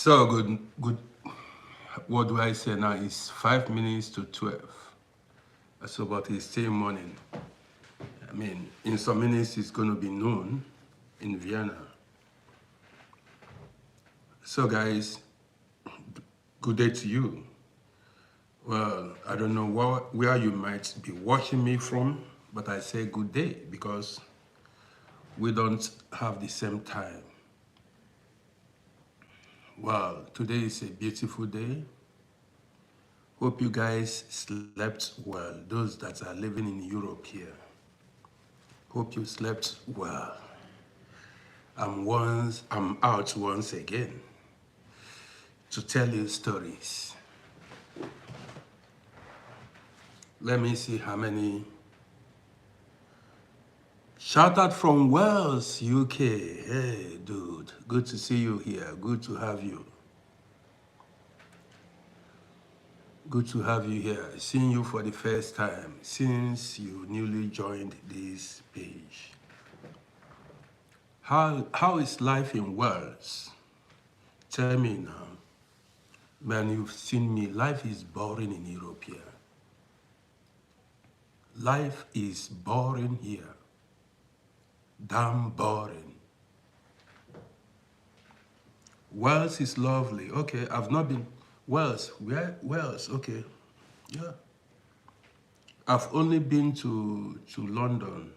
So good. What do I say now? It's 5 minutes to 12. So, but it's still morning. I mean, in some minutes it's going to be noon in Vienna. So, guys, good day to you. Well, I don't know where you might be watching me from, but I say good day because we don't have the same time. Well, today is a beautiful day. Hope you guys slept well, those that are living in Europe here. Hope you slept well. I'm out once again to tell you stories. Let me see how many. Shout out from Wales, UK. Hey, dude, good to see you here. Good to have you. Good to have you here. Seeing you for the first time since you newly joined this page. How is life in Wales? Tell me now. Man, you've seen me. Life is boring in Europe here. Life is boring here. Damn boring. Wales is lovely. Okay, I've not been. Wales, where? Wales, okay. Yeah. I've only been to London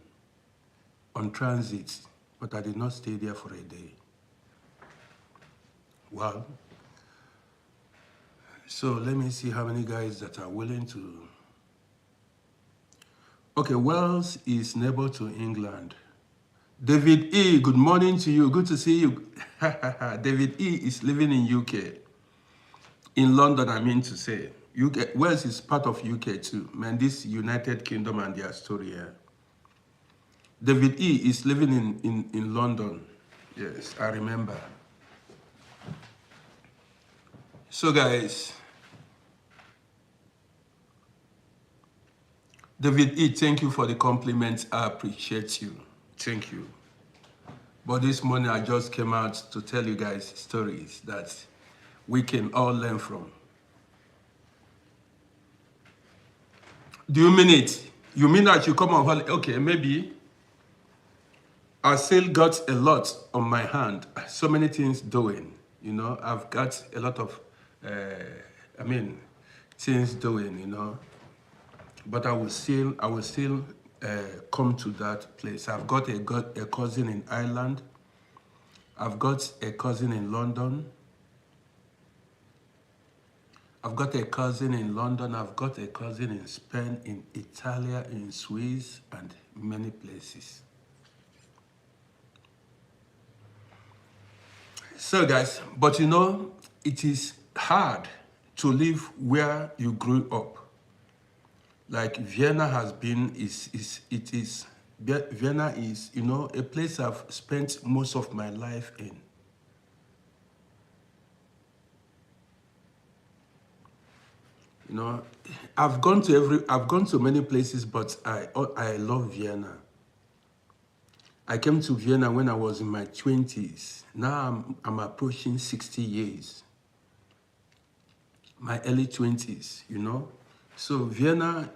on transit, but I did not stay there for a day. Well, so let me see how many guys that are willing to. Okay, Wales is neighbor to England. David E, good morning to you. Good to see you. David E is living in UK. In London, I mean to say. UK, Wales is part of UK too. Man, this United Kingdom and their story here. David E is living in London. Yes, I remember. So guys, David E, thank you for the compliment. I appreciate you. Thank you. But this morning I just came out to tell you guys stories that we can all learn from. Do you mean it? You mean that you come on holiday? Okay, maybe. I still got a lot on my hand. So many things doing. You know, I've got a lot of, things doing. You know, but I will still come to that place. I've got a cousin in Ireland. I've got a cousin in London. I've got a cousin in London. I've got a cousin in Spain, in Italy, in Swiss, and many places. So guys, but you know, it is hard to live where you grew up. Like Vienna has been, Vienna is, you know, a place I've spent most of my life in. You know, I've gone to many places, but I love Vienna. I came to Vienna when I was in my 20s. Now I'm approaching 60 years. My early 20s, you know. So Vienna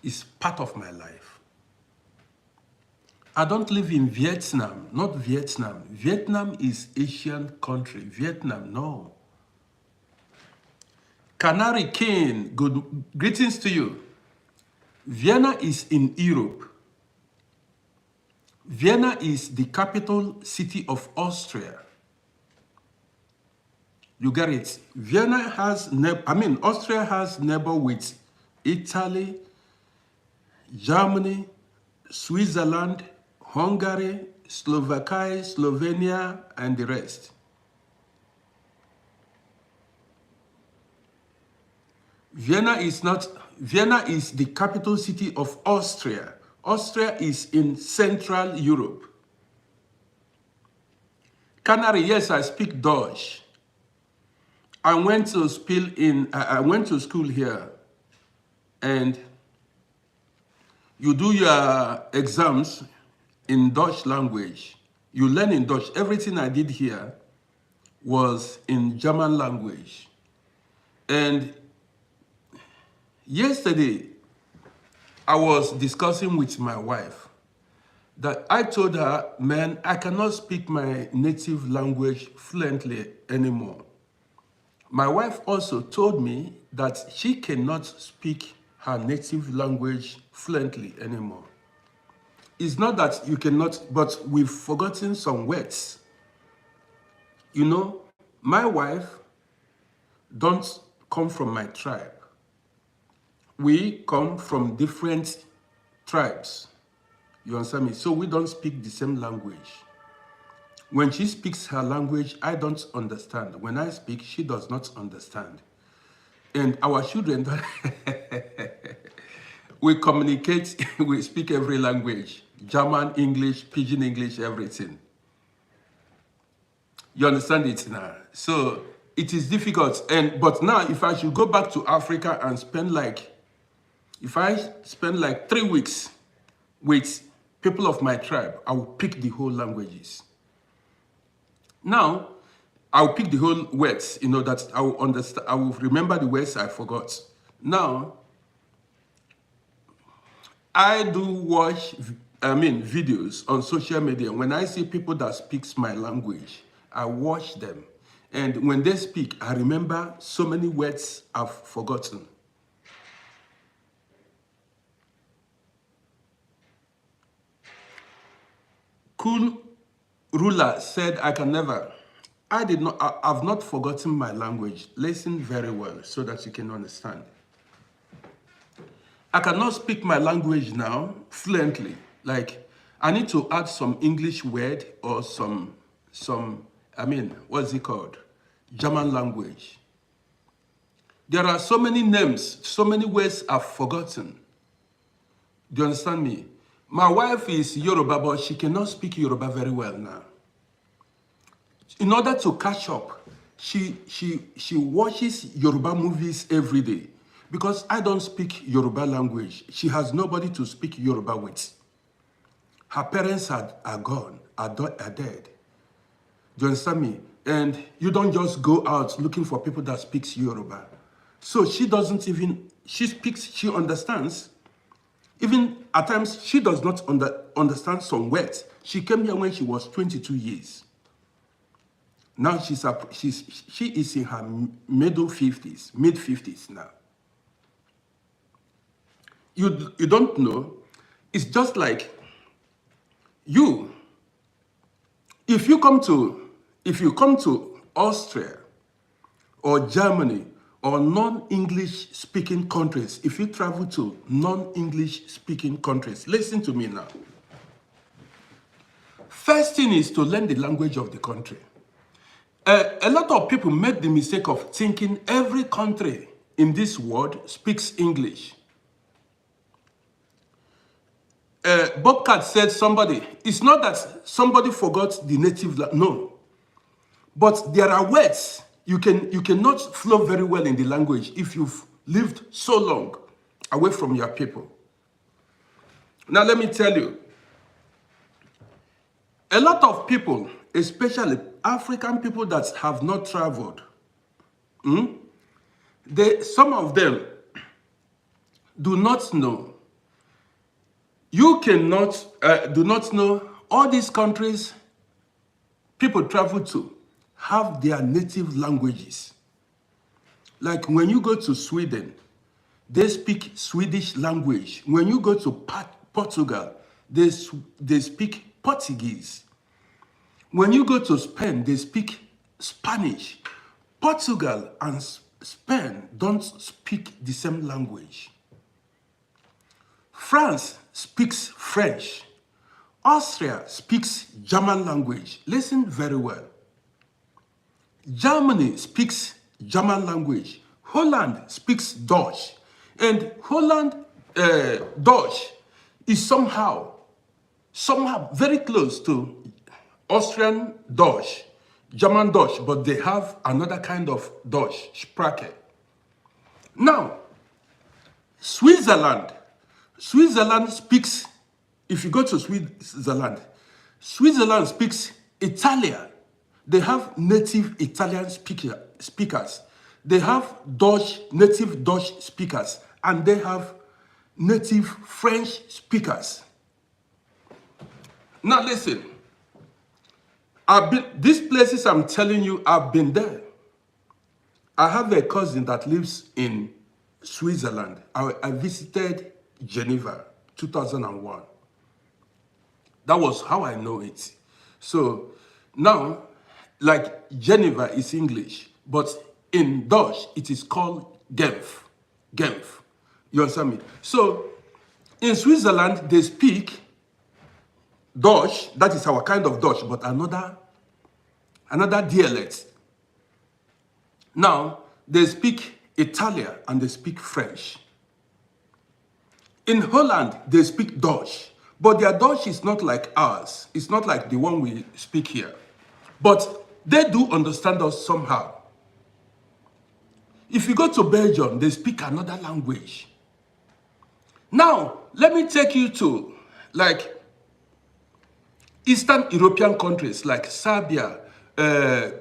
is part of my life. I don't live in Vietnam, not Vietnam. Vietnam is Asian country. Vietnam, no. Canary King, greetings to you. Vienna is in Europe. Vienna is the capital city of Austria. You get it? Vienna has, Austria has neighbor with Italy, Germany, Switzerland, Hungary, Slovakia, Slovenia, and the rest. Vienna is the capital city of Austria. Austria is in Central Europe. Canary, yes, I speak Dutch. I went to school here, and you do your exams in Dutch language. You learn in Dutch. Everything I did here, was in German language. And yesterday, I was discussing with my wife that I told her, man, I cannot speak my native language fluently anymore. My wife also told me that she cannot speak her native language fluently anymore. It's not that you cannot, but we've forgotten some words. You know, my wife don't come from my tribe. We come from different tribes. You understand me? So we don't speak the same language. When she speaks her language, I don't understand. When I speak, she does not understand. And our children, we communicate, we speak every language. German, English, Pidgin English, everything. You understand it now? So it is difficult. But now, if I should go back to Africa and spend if I spend 3 weeks with people of my tribe, I will pick the whole languages. Now, I'll pick the whole words, that I will understand. I will remember the words I forgot. Now, I do watch, videos on social media. When I see people that speaks my language, I watch them. And when they speak, I remember so many words I've forgotten. Cool Ruler said, I can never. I've not forgotten my language. Listen very well so that you can understand. I cannot speak my language now fluently. I need to add some English word or what's it called? German language. There are so many names, so many words I've forgotten. Do you understand me? My wife is Yoruba, but she cannot speak Yoruba very well now. In order to catch up, she watches Yoruba movies every day. Because I don't speak Yoruba language, she has nobody to speak Yoruba with. Her parents are gone, are dead. Do you understand me? And you don't just go out looking for people that speaks Yoruba. So she doesn't even, she understands. Even at times, she does not understand some words. She came here when she was 22 years. Now she is in her mid-50s now. You don't know. It's just like you. If you come to Austria or Germany or non-English speaking countries, if you travel to non-English speaking countries, listen to me now. First thing is to learn the language of the country. A lot of people make the mistake of thinking every country in this world speaks English. Bobcat said it's not that somebody forgot the native language, no. But there are words you cannot flow very well in the language if you've lived so long away from your people. Now let me tell you, a lot of people, especially African people that have not traveled, some of them do not know. You do not know all these countries people travel to have their native languages. Like when you go to Sweden, they speak Swedish language. When you go to Portugal, they speak Portuguese. When you go to Spain, they speak Spanish. Portugal and Spain don't speak the same language. France speaks French. Austria speaks German language. Listen very well. Germany speaks German language. Holland speaks Dutch. And Holland Dutch is somehow very close to Austrian Dutch, German Dutch, but they have another kind of Dutch, Sprache. Now, Switzerland speaks, if you go to Switzerland speaks Italian. They have native Italian speakers. They have native Dutch speakers, and they have native French speakers. Now listen, these places I'm telling you, I've been there. I have a cousin that lives in Switzerland. I visited Geneva, 2001. That was how I know it. So now, like Geneva is English, but in Dutch, it is called Genf. Genf. You understand me? So in Switzerland, they speak Dutch, that is our kind of Dutch, but another dialect. Now, they speak Italian and they speak French. In Holland, they speak Dutch, but their Dutch is not like ours. It's not like the one we speak here. But they do understand us somehow. If you go to Belgium, they speak another language. Now, let me take you to like Eastern European countries like Serbia,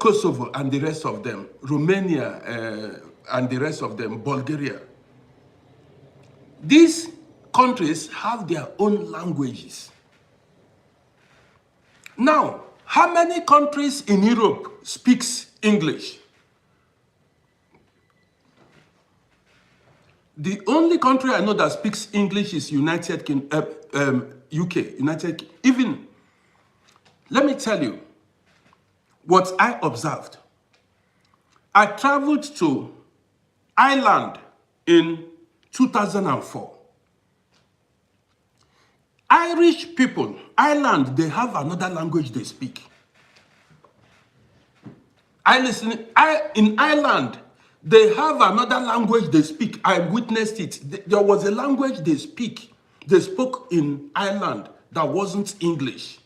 Kosovo and the rest of them, Romania and the rest of them, Bulgaria. These countries have their own languages. Now, how many countries in Europe speaks English? The only country I know that speaks English is UK. Even, let me tell you what I observed. I traveled to Ireland in 2004. Irish people, Ireland, they have another language they speak. In Ireland, they have another language they speak. I witnessed it. There was a language they speak. They spoke in Ireland that wasn't English.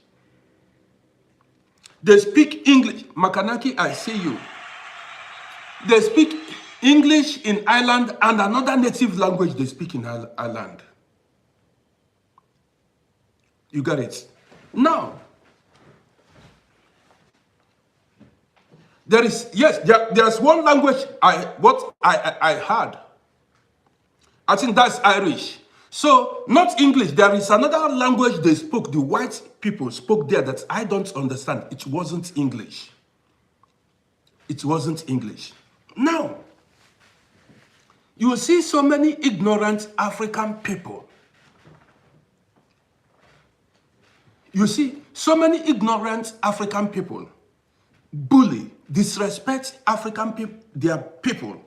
They speak English. Makanaki, I see you. They speak English in Ireland and another native language they speak in Ireland. You got it? Now, there's one language I heard. I think that's Irish. So, not English. There is another language they spoke, the white people spoke there that I don't understand. It wasn't English. It wasn't English. Now, you will see so many ignorant African people. You see so many ignorant African people bully, disrespect African people, their people.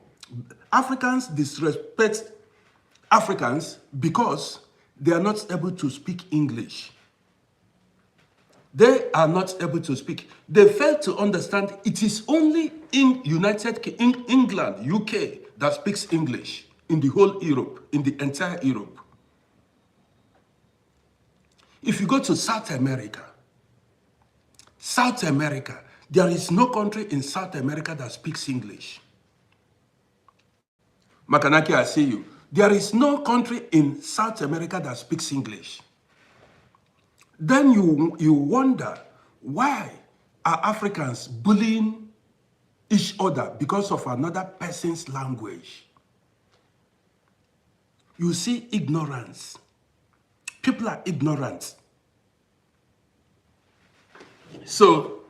Africans disrespect Africans because they are not able to speak English. They are not able to speak. They fail to understand it is only in England, UK, that speaks English in the whole Europe, in the entire Europe. If you go to South America, there is no country in South America that speaks English. Makanaki, I see you. There is no country in South America that speaks English. Then you wonder, why are Africans bullying each other because of another person's language? You see ignorance. People are ignorant. So,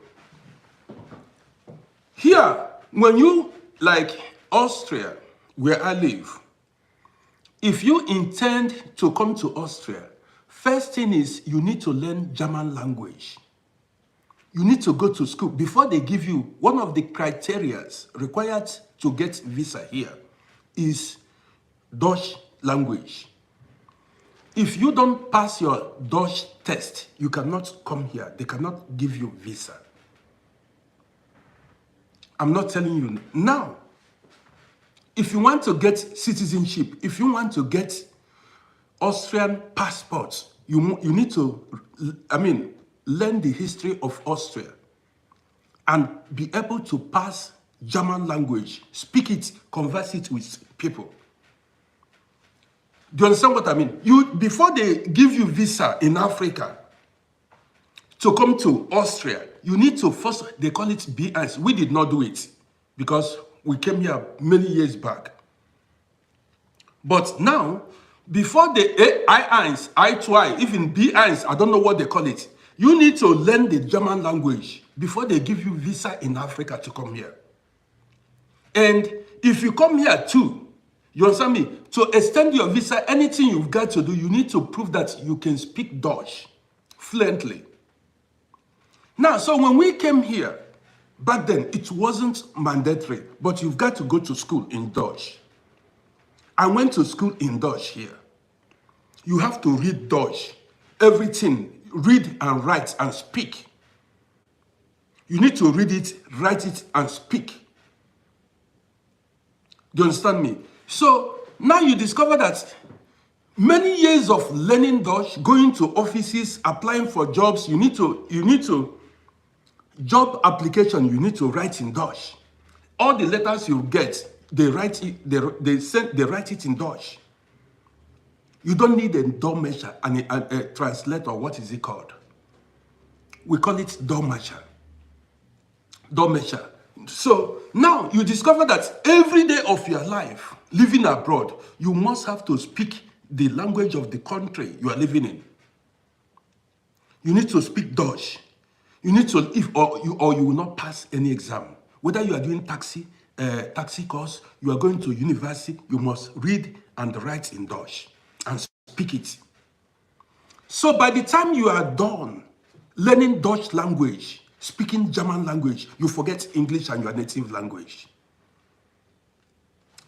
here, when you, like Austria, where I live, if you intend to come to Austria, first thing is you need to learn German language. You need to go to school. Before they give you, one of the criteria required to get visa here is Dutch language. If you don't pass your Dutch test, you cannot come here. They cannot give you visa. I'm not telling you. Now, if you want to get citizenship, if you want to get Austrian passports, you need to, learn the history of Austria and be able to pass German language, speak it, converse it with people. Do you understand what I mean? Before they give you visa in Africa to come to Austria, you need to first, they call it B1. We did not do it because we came here many years back. But now, before the I1, I2, even B1, I don't know what they call it, you need to learn the German language before they give you visa in Africa to come here. And if you come here too, you understand me? To extend your visa, anything you've got to do, you need to prove that you can speak Dutch fluently. Now, so when we came here, back then, it wasn't mandatory, but you've got to go to school in Dutch. I went to school in Dutch here. You have to read Dutch. Everything, read and write and speak. You need to read it, write it, and speak. Do you understand me? So now you discover that many years of learning Dutch, going to offices, applying for jobs, you need to job application, you need to write in Dutch. All the letters you get, they write it, they write it in Dutch. You don't need a Dolmetscher and a translator, what is it called? We call it Dolmetscher. Dolmetscher. So now you discover that every day of your life, living abroad, you must have to speak the language of the country you are living in. You need to speak Dutch. You need to, or you will not pass any exam. Whether you are doing taxi course, you are going to university, you must read and write in Dutch and speak it. So by the time you are done learning Dutch language, speaking German language, you forget English and your native language.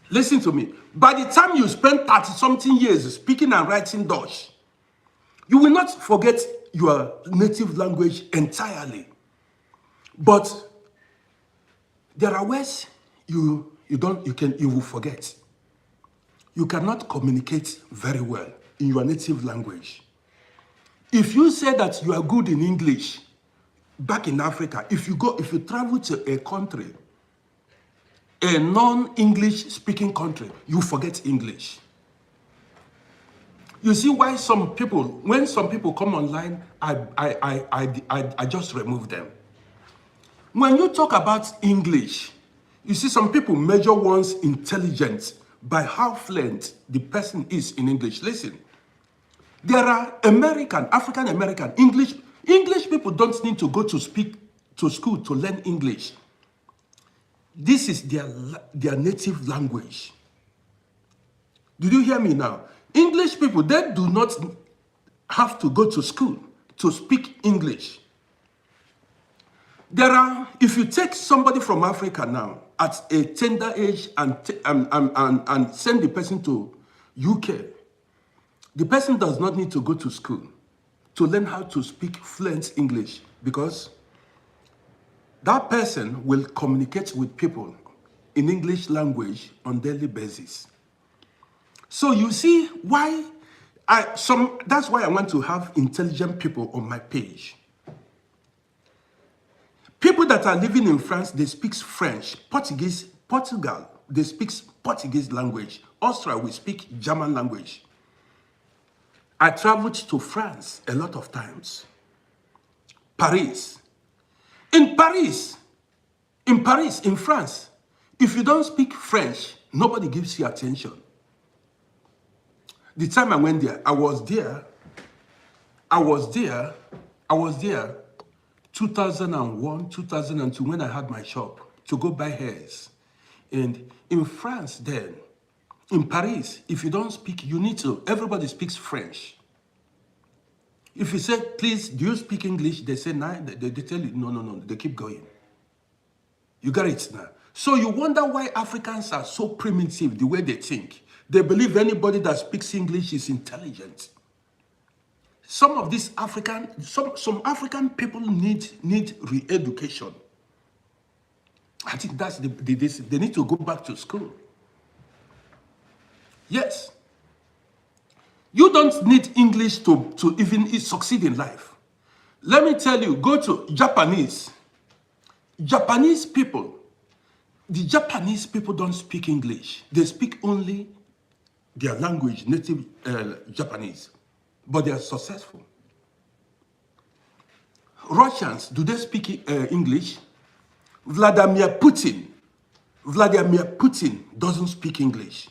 Listen to me. By the time you spend 30-something years speaking and writing Dutch, you will not forget your native language entirely. But there are words you will forget. You cannot communicate very well in your native language. If you say that you are good in English, back in Africa, if you travel to a country, a non-English speaking country, you forget English. You see why some people, when some people come online, I just remove them. When you talk about English, you see some people measure one's intelligence by how fluent the person is in English. Listen, there are African American, English people don't need to go to school to learn English. This is their native language. Did you hear me now? English people, they do not have to go to school to speak English. If you take somebody from Africa now at a tender age and send the person to UK, the person does not need to go to school to learn how to speak fluent English, because that person will communicate with people in English language on a daily basis. So you see why that's why I want to have intelligent people on my page. People that are living in France, they speak French, Portuguese, Portugal, they speak Portuguese language. Austria, we speak German language. I traveled to France a lot of times. Paris. In France, if you don't speak French, nobody gives you attention. The time I went there, I was there 2001, 2002, when I had my shop to go buy hairs. And in France then, in Paris, if you don't speak, everybody speaks French. If you say, please, do you speak English? They say, no, they tell you, no, they keep going. You got it now. So you wonder why Africans are so primitive the way they think. They believe anybody that speaks English is intelligent. Some of these some African people need re-education. I think that's they need to go back to school. Yes. You don't need English to even succeed in life. Let me tell you, go to Japanese. Japanese people, the Japanese people don't speak English. They speak only their language, native Japanese. But they are successful. Russians, do they speak English? Vladimir Putin doesn't speak English.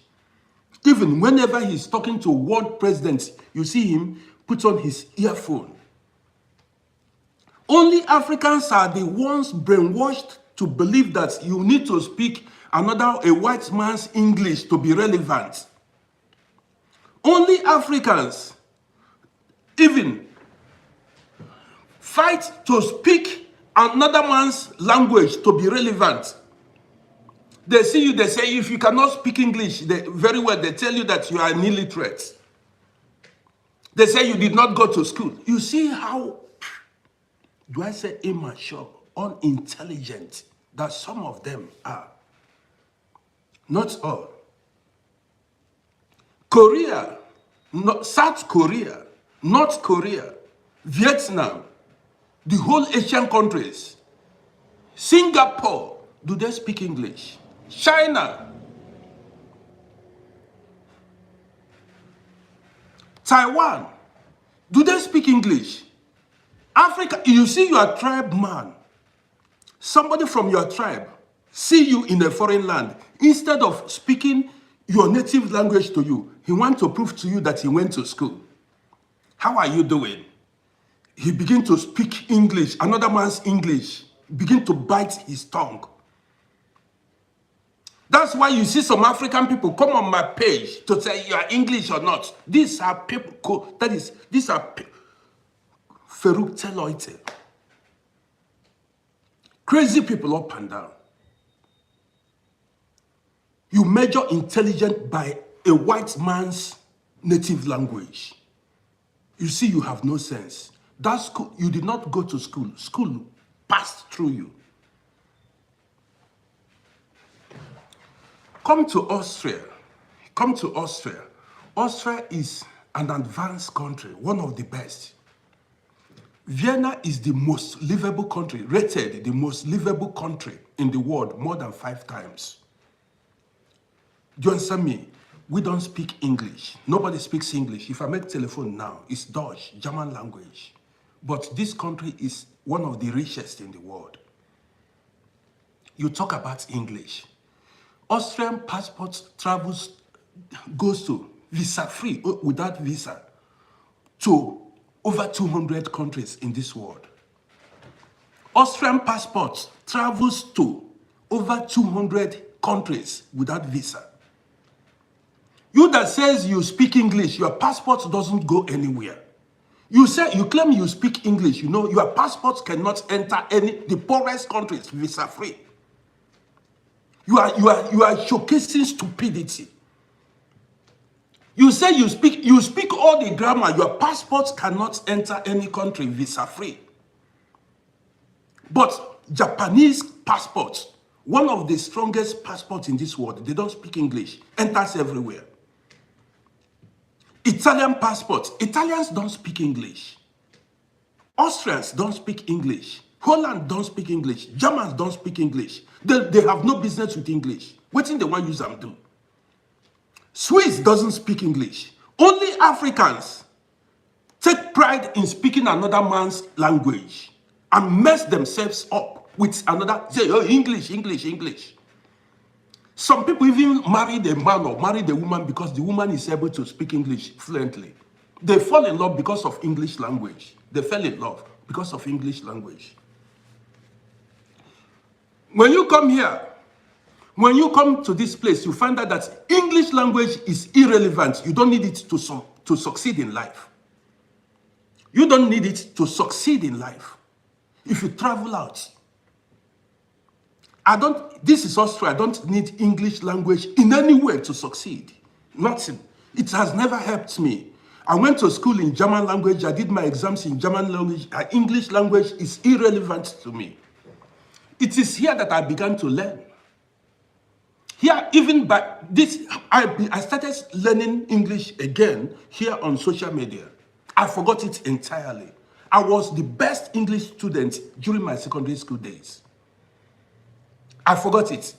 Even whenever he's talking to world presidents, you see him put on his earphone. Only Africans are the ones brainwashed to believe that you need to speak a white man's English to be relevant. Only Africans even fight to speak another man's language to be relevant. They see you, they say, if you cannot speak English very well, they tell you that you are an illiterate. They say you did not go to school. You see how, do I say immature, unintelligent, that some of them are. Not all. Korea, South Korea, North Korea, Vietnam, the whole Asian countries, Singapore, do they speak English? China, Taiwan, do they speak English? Africa, you see your tribe man, somebody from your tribe, see you in a foreign land, instead of speaking your native language to you, he wants to prove to you that he went to school. How are you doing? He begin to speak English, another man's English, begin to bite his tongue. That's why you see some African people come on my page to say you are English or not. These are people, these are verrückte Leute. Crazy people up and down. You measure intelligence by a white man's native language. You see, you have no sense. That's school. You did not go to school. School passed through you. Come to Austria. Come to Austria. Austria is an advanced country, one of the best. Vienna is the most livable country, rated the most livable country in the world more than 5 times. Do you understand me? We don't speak English. Nobody speaks English. If I make telephone now, it's Dutch, German language. But this country is one of the richest in the world. You talk about English. Austrian passport goes to visa-free, without visa, to over 200 countries in this world. Austrian passport travels to over 200 countries without visa. You that says you speak English, your passport doesn't go anywhere. You claim you speak English, you know, your passport cannot enter the poorest countries visa-free. You are showcasing stupidity. You say you speak all the grammar, your passport cannot enter any country visa-free. But Japanese passports, one of the strongest passports in this world, they don't speak English, enters everywhere. Italian passports, Italians don't speak English. Austrians don't speak English. Holland don't speak English. Germans don't speak English. They have no business with English. What thing they want to use them do? Swiss doesn't speak English. Only Africans take pride in speaking another man's language and mess themselves up with another, say, oh, English, English, English. Some people even marry the man or marry the woman because the woman is able to speak English fluently. They fall in love because of English language. They fell in love because of English language. When you come here, when you come to this place, you find out that English language is irrelevant. You don't need it to succeed in life. You don't need it to succeed in life. If you travel out, this is Austria, I don't need English language in any way to succeed. Nothing. It has never helped me. I went to school in German language, I did my exams in German language. English language is irrelevant to me. It is here that I began to learn. Here, even by this, I started learning English again here on social media. I forgot it entirely. I was the best English student during my secondary school days. I forgot it.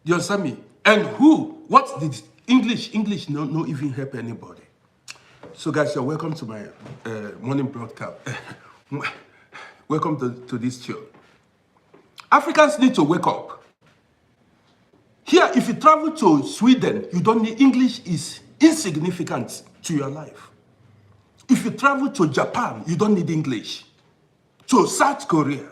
You understand me? And what did English no even help anybody. So guys, you're welcome to my morning broadcast. Welcome to this show. Africans need to wake up. Here, if you travel to Sweden, you don't need English is insignificant to your life. If you travel to Japan, you don't need English. To South Korea,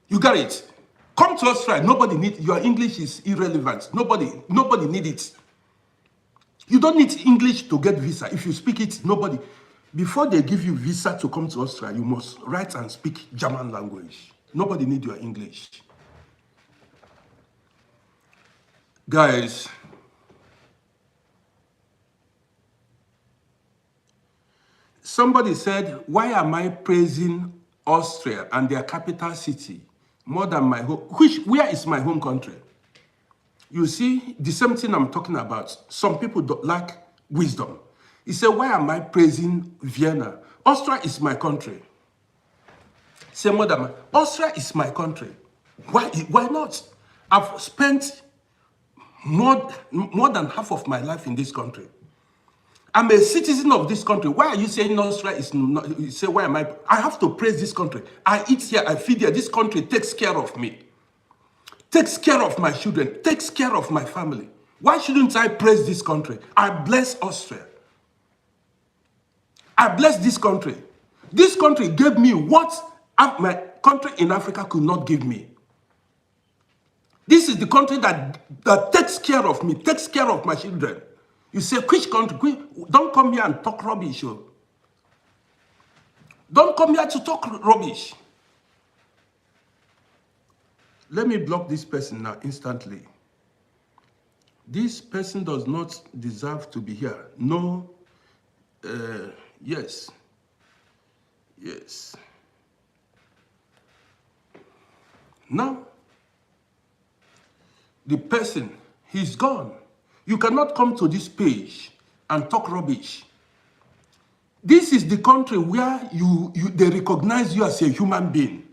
you got it. Come to Austria, nobody needs, your English is irrelevant. Nobody need it. You don't need English to get visa. If you speak it, nobody. Before they give you visa to come to Austria, you must write and speak German language. Nobody need your English. Guys, somebody said, why am I praising Austria and their capital city more than my home? Where is my home country? You see, the same thing I'm talking about. Some people don't lack wisdom. He said, why am I praising Vienna? Austria is my country. Say, madam, Austria is my country. Why not? I've spent more than half of my life in this country. I'm a citizen of this country. Why are you saying Austria is not? You say, why am I? I have to praise this country. I eat here, I feed here. This country takes care of me. Takes care of my children. Takes care of my family. Why shouldn't I praise this country? I bless Austria. I bless this country. This country gave me what my country in Africa could not give me. This is the country that takes care of me, takes care of my children. You say, which country? Don't come here and talk rubbish. Don't come here to talk rubbish. Let me block this person now instantly. This person does not deserve to be here. No, yes. Yes. Now, the person, he's gone. You cannot come to this page and talk rubbish. This is the country where they recognize you as a human being.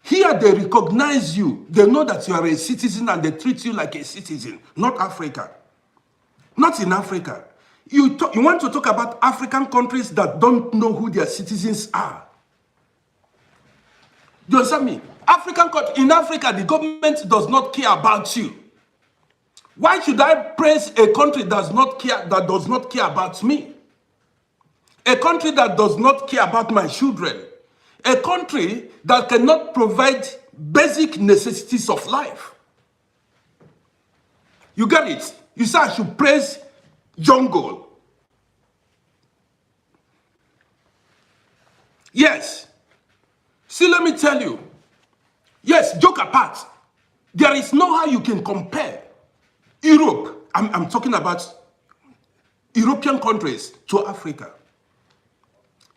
Here they recognize you. They know that you are a citizen and they treat you like a citizen, not Africa. Not in Africa. You want to talk about African countries that don't know who their citizens are. Do you understand me? In Africa, the government does not care about you. Why should I praise a country that does not care about me? A country that does not care about my children. A country that cannot provide basic necessities of life. You get it? You say I should praise jungle. Yes. See, let me tell you. Yes, joke apart. There is no how you can compare Europe. I'm talking about European countries to Africa.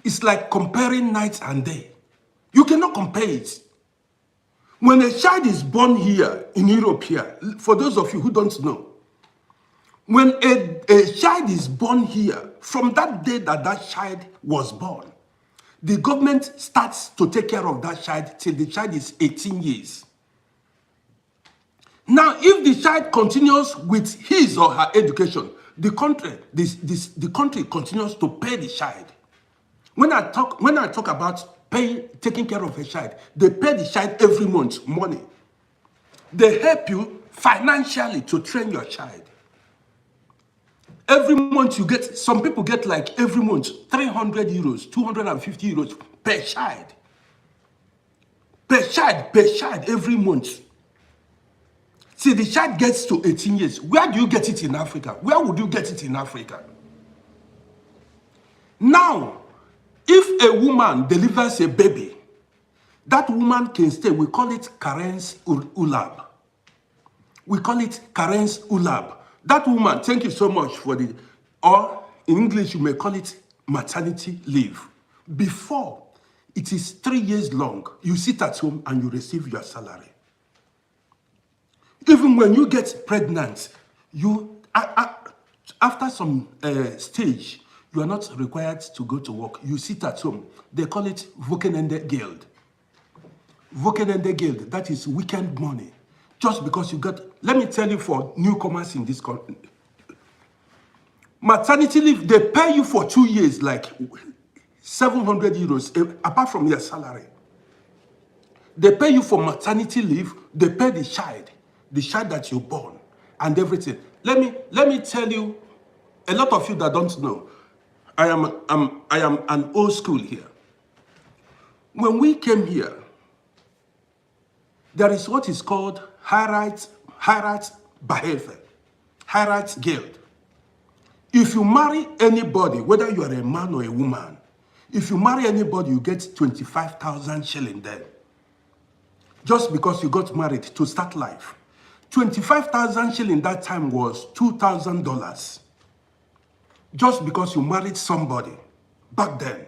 It's like comparing night and day. You cannot compare it. When a child is born here, in Europe here, for those of you who don't know, when a child is born here, from that day that child was born, the government starts to take care of that child till the child is 18 years. Now, if the child continues with his or her education, the country continues to pay the child. When I talk about taking care of a child, they pay the child every month money. They help you financially to train your child. Every month you get, some people get like every month 300 euros, 250 euros per child. Per child every month. See, the child gets to 18 years. Where do you get it in Africa? Where would you get it in Africa? Now, if a woman delivers a baby, that woman can stay. We call it Karen's Ulab. We call it Karen's Ulab. That woman, thank you so much for or in English, you may call it maternity leave. Before, it is 3 years long. You sit at home and you receive your salary. Even when you get pregnant, after some stage, you are not required to go to work. You sit at home. They call it Wochenende Geld. Wochenende Geld, that is weekend money. Just because you got, let me tell you for newcomers in this country, Maternity leave, they pay you for 2 years, like 700 euros, apart from your salary. They pay you for maternity leave, they pay the child that you born, and everything. Let me tell you, a lot of you that don't know, I am an old school here. When we came here, there is what is called Heirat Behelfe, Heirat Guild. If you marry anybody, whether you are a man or a woman, if you marry anybody, you get 25,000 shilling then. Just because you got married to start life. 25,000 shilling that time was $2,000. Just because you married somebody back then.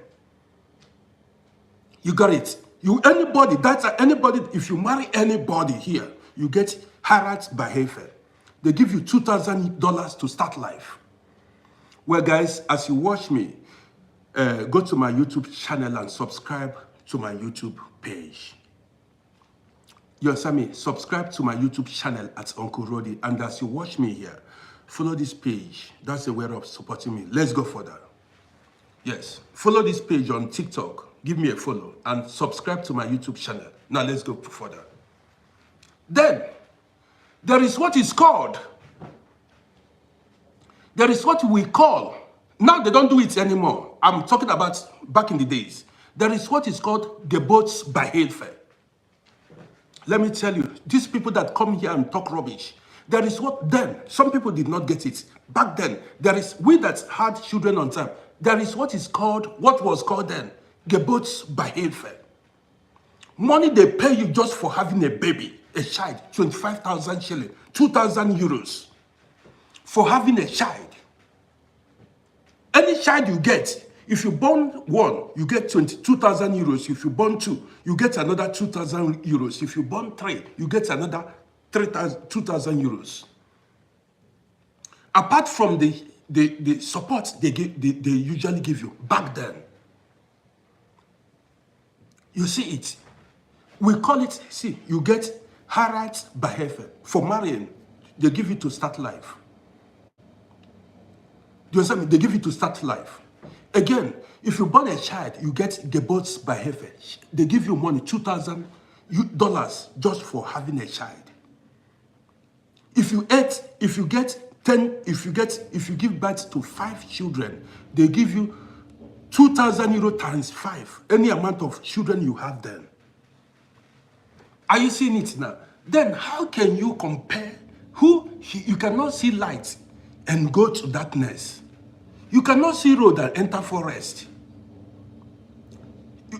You got it. Anybody, if you marry anybody here, you get Heirat Behelfe. They give you $2,000 to start life. Well, guys, as you watch me, go to my YouTube channel and subscribe to my YouTube page. You understand me? Subscribe to my YouTube channel at Uncle RODDY. And as you watch me here, follow this page. That's a way of supporting me. Let's go further. Yes. Follow this page on TikTok. Give me a follow. And subscribe to my YouTube channel. Now let's go further. Then, there is what is called. There is what we call. Now they don't do it anymore. I'm talking about back in the days. There is what is called Gebotsbehelfe. Let me tell you, these people that come here and talk rubbish, there is what then, some people did not get it. Back then, there is, we that had children on time, there is what was called then, Gebotsbehelfe. Money they pay you just for having a baby, a child, 25,000 shilling, 2,000 euros, for having a child. Any child you get, if you born one, you get 22,000 euros. If you born two, you get another 2,000 euros. If you born three, you get another 2,000 euros. Apart from the support they usually give you back then. You see it. We call it, see, you get Heirat Behelfe. For marrying, they give you to start life. Do you understand me? They give you to start life. Again, if you born a child, you get Gebotsbehelfe. They give you money, $2,000 just for having a child. If you give birth to 5 children, they give you 2,000 euro times 5. Any amount of children you have then. Are you seeing it now? Then how can you compare you cannot see light and go to darkness? You cannot see road and enter forest.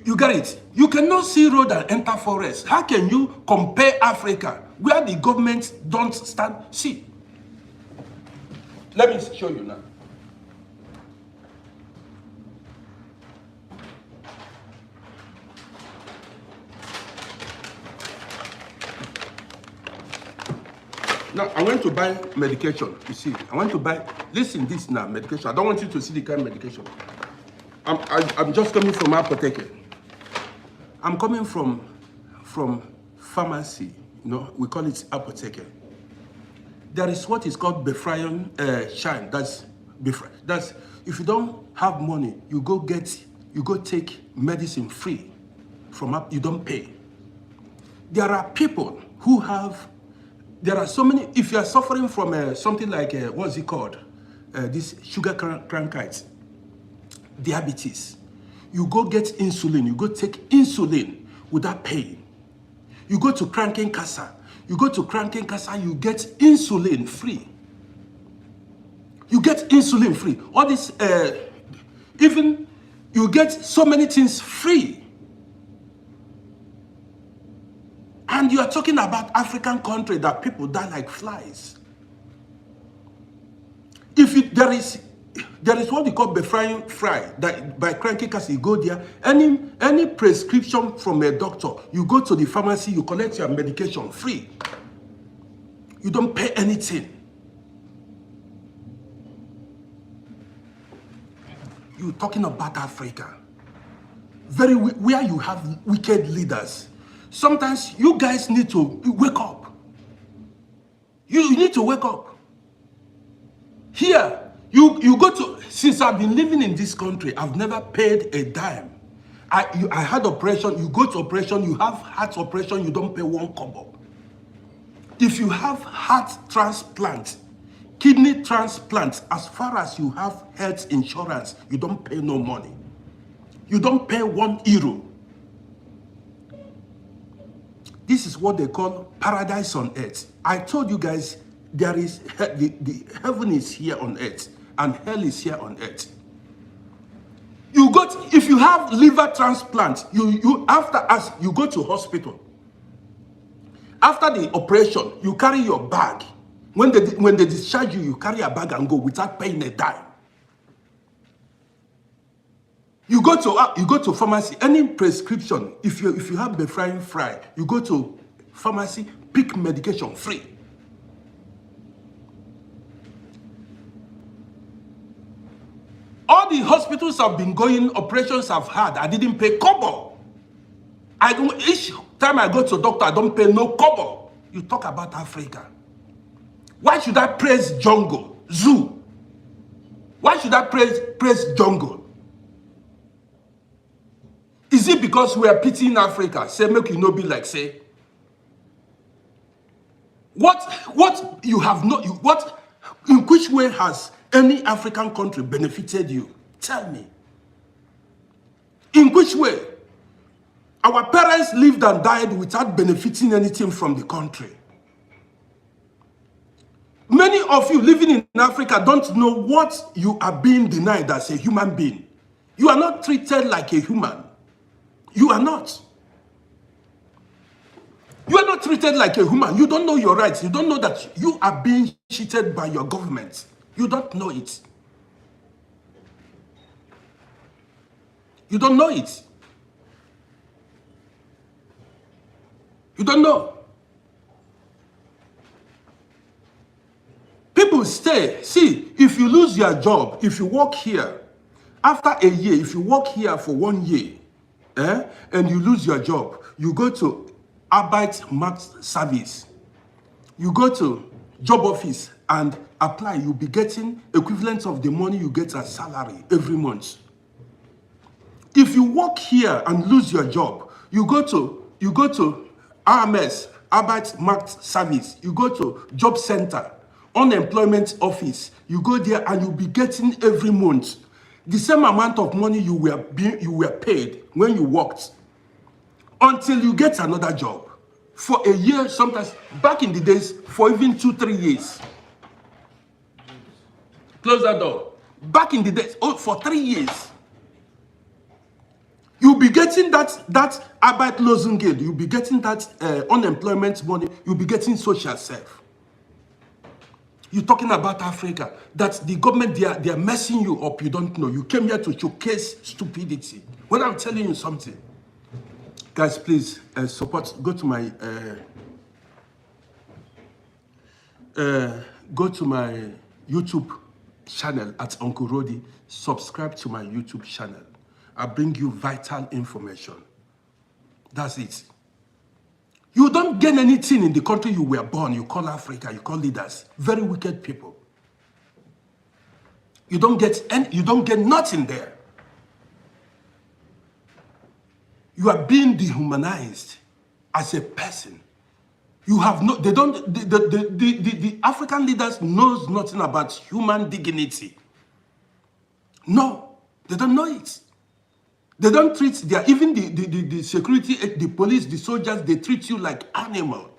You get it? You cannot see road and enter forest. How can you compare Africa, where the government don't stand? See, let me show you now. Now, I went to buy medication, you see. I want to buy, listen, this now, medication. I don't want you to see the kind of medication. I'm just coming from apotheke. I'm coming from pharmacy, you know, we call it apotheke. There is what is called Befreiung Schein. That's if you don't have money, you go take medicine free from you don't pay. There are people who have. There are so many, if you are suffering from something like, what's it called? This sugar crankites, diabetes. You go get insulin, you go take insulin without paying. You go to Krankenkasse, you get insulin free. You get insulin free. All this, even, you get so many things free. And you are talking about African country that people die like flies. There is what we call Befreiung Schein, that by Krankenkasse, you go there. Any prescription from a doctor, you go to the pharmacy, you collect your medication free. You don't pay anything. You're talking about Africa. Where you have wicked leaders. Sometimes you guys need to wake up. You need to wake up. Here, You go to, since I've been living in this country, I've never paid a dime. I had operation, you go to operation, you have heart operation, you don't pay 1 kobo. If you have heart transplant, kidney transplant, as far as you have health insurance, you don't pay no money. You don't pay €1. This is what they call paradise on earth. I told you guys, there is the heaven is here on earth and hell is here on earth. If you have liver transplant, you after as you go to hospital. After the operation, you carry your bag. When they discharge you, you carry a bag and go without paying a dime. You go to pharmacy, any prescription, if you have Befrain Fry, you go to pharmacy, pick medication free. All the hospitals have been going, operations I've had, I didn't pay kobo. Each time I go to a doctor, I don't pay no kobo. You talk about Africa. Why should I praise jungle, zoo? Why should I praise jungle? Is it because we are pitying Africa? Say, make you no be like, say. What you have not, in which way has any African country benefited you? Tell me. In which way? Our parents lived and died without benefiting anything from the country. Many of you living in Africa don't know what you are being denied as a human being. You are not treated like a human. You are not. You are not treated like a human. You don't know your rights. You don't know that you are being cheated by your government. You don't know it. You don't know it. You don't know. People stay. See, if you lose your job, if you work here, after a year, if you work here for 1 year, and you lose your job, you go to Arbeitsmarkt service. You go to job office and apply. You'll be getting equivalent of the money you get as salary every month. If you work here and lose your job, you go to RMS, Arbeitsmarkt service. You go to job center, unemployment office. You go there and you'll be getting every month the same amount of money you were paid when you worked, until you get another job for a year, sometimes back in the days for even 2-3 years. Close that door. Back in the days, for 3 years. You'll be getting that Arbeitslosengeld, you'll be getting that unemployment money, you'll be getting social self. You're talking about Africa, that the government, they are messing you up, you don't know. You came here to showcase stupidity. When I'm telling you something, guys, please support, go to my YouTube channel at Uncle RODDY. Subscribe to my YouTube channel. I bring you vital information. That's it. You don't gain anything in the country you were born. You call Africa, you call leaders. Very wicked people. You don't get nothing there. You are being dehumanized as a person. You have no, they don't, the African leaders knows nothing about human dignity. No, they don't know it. They don't treat their, even the security, the police, the soldiers, they treat you like animal.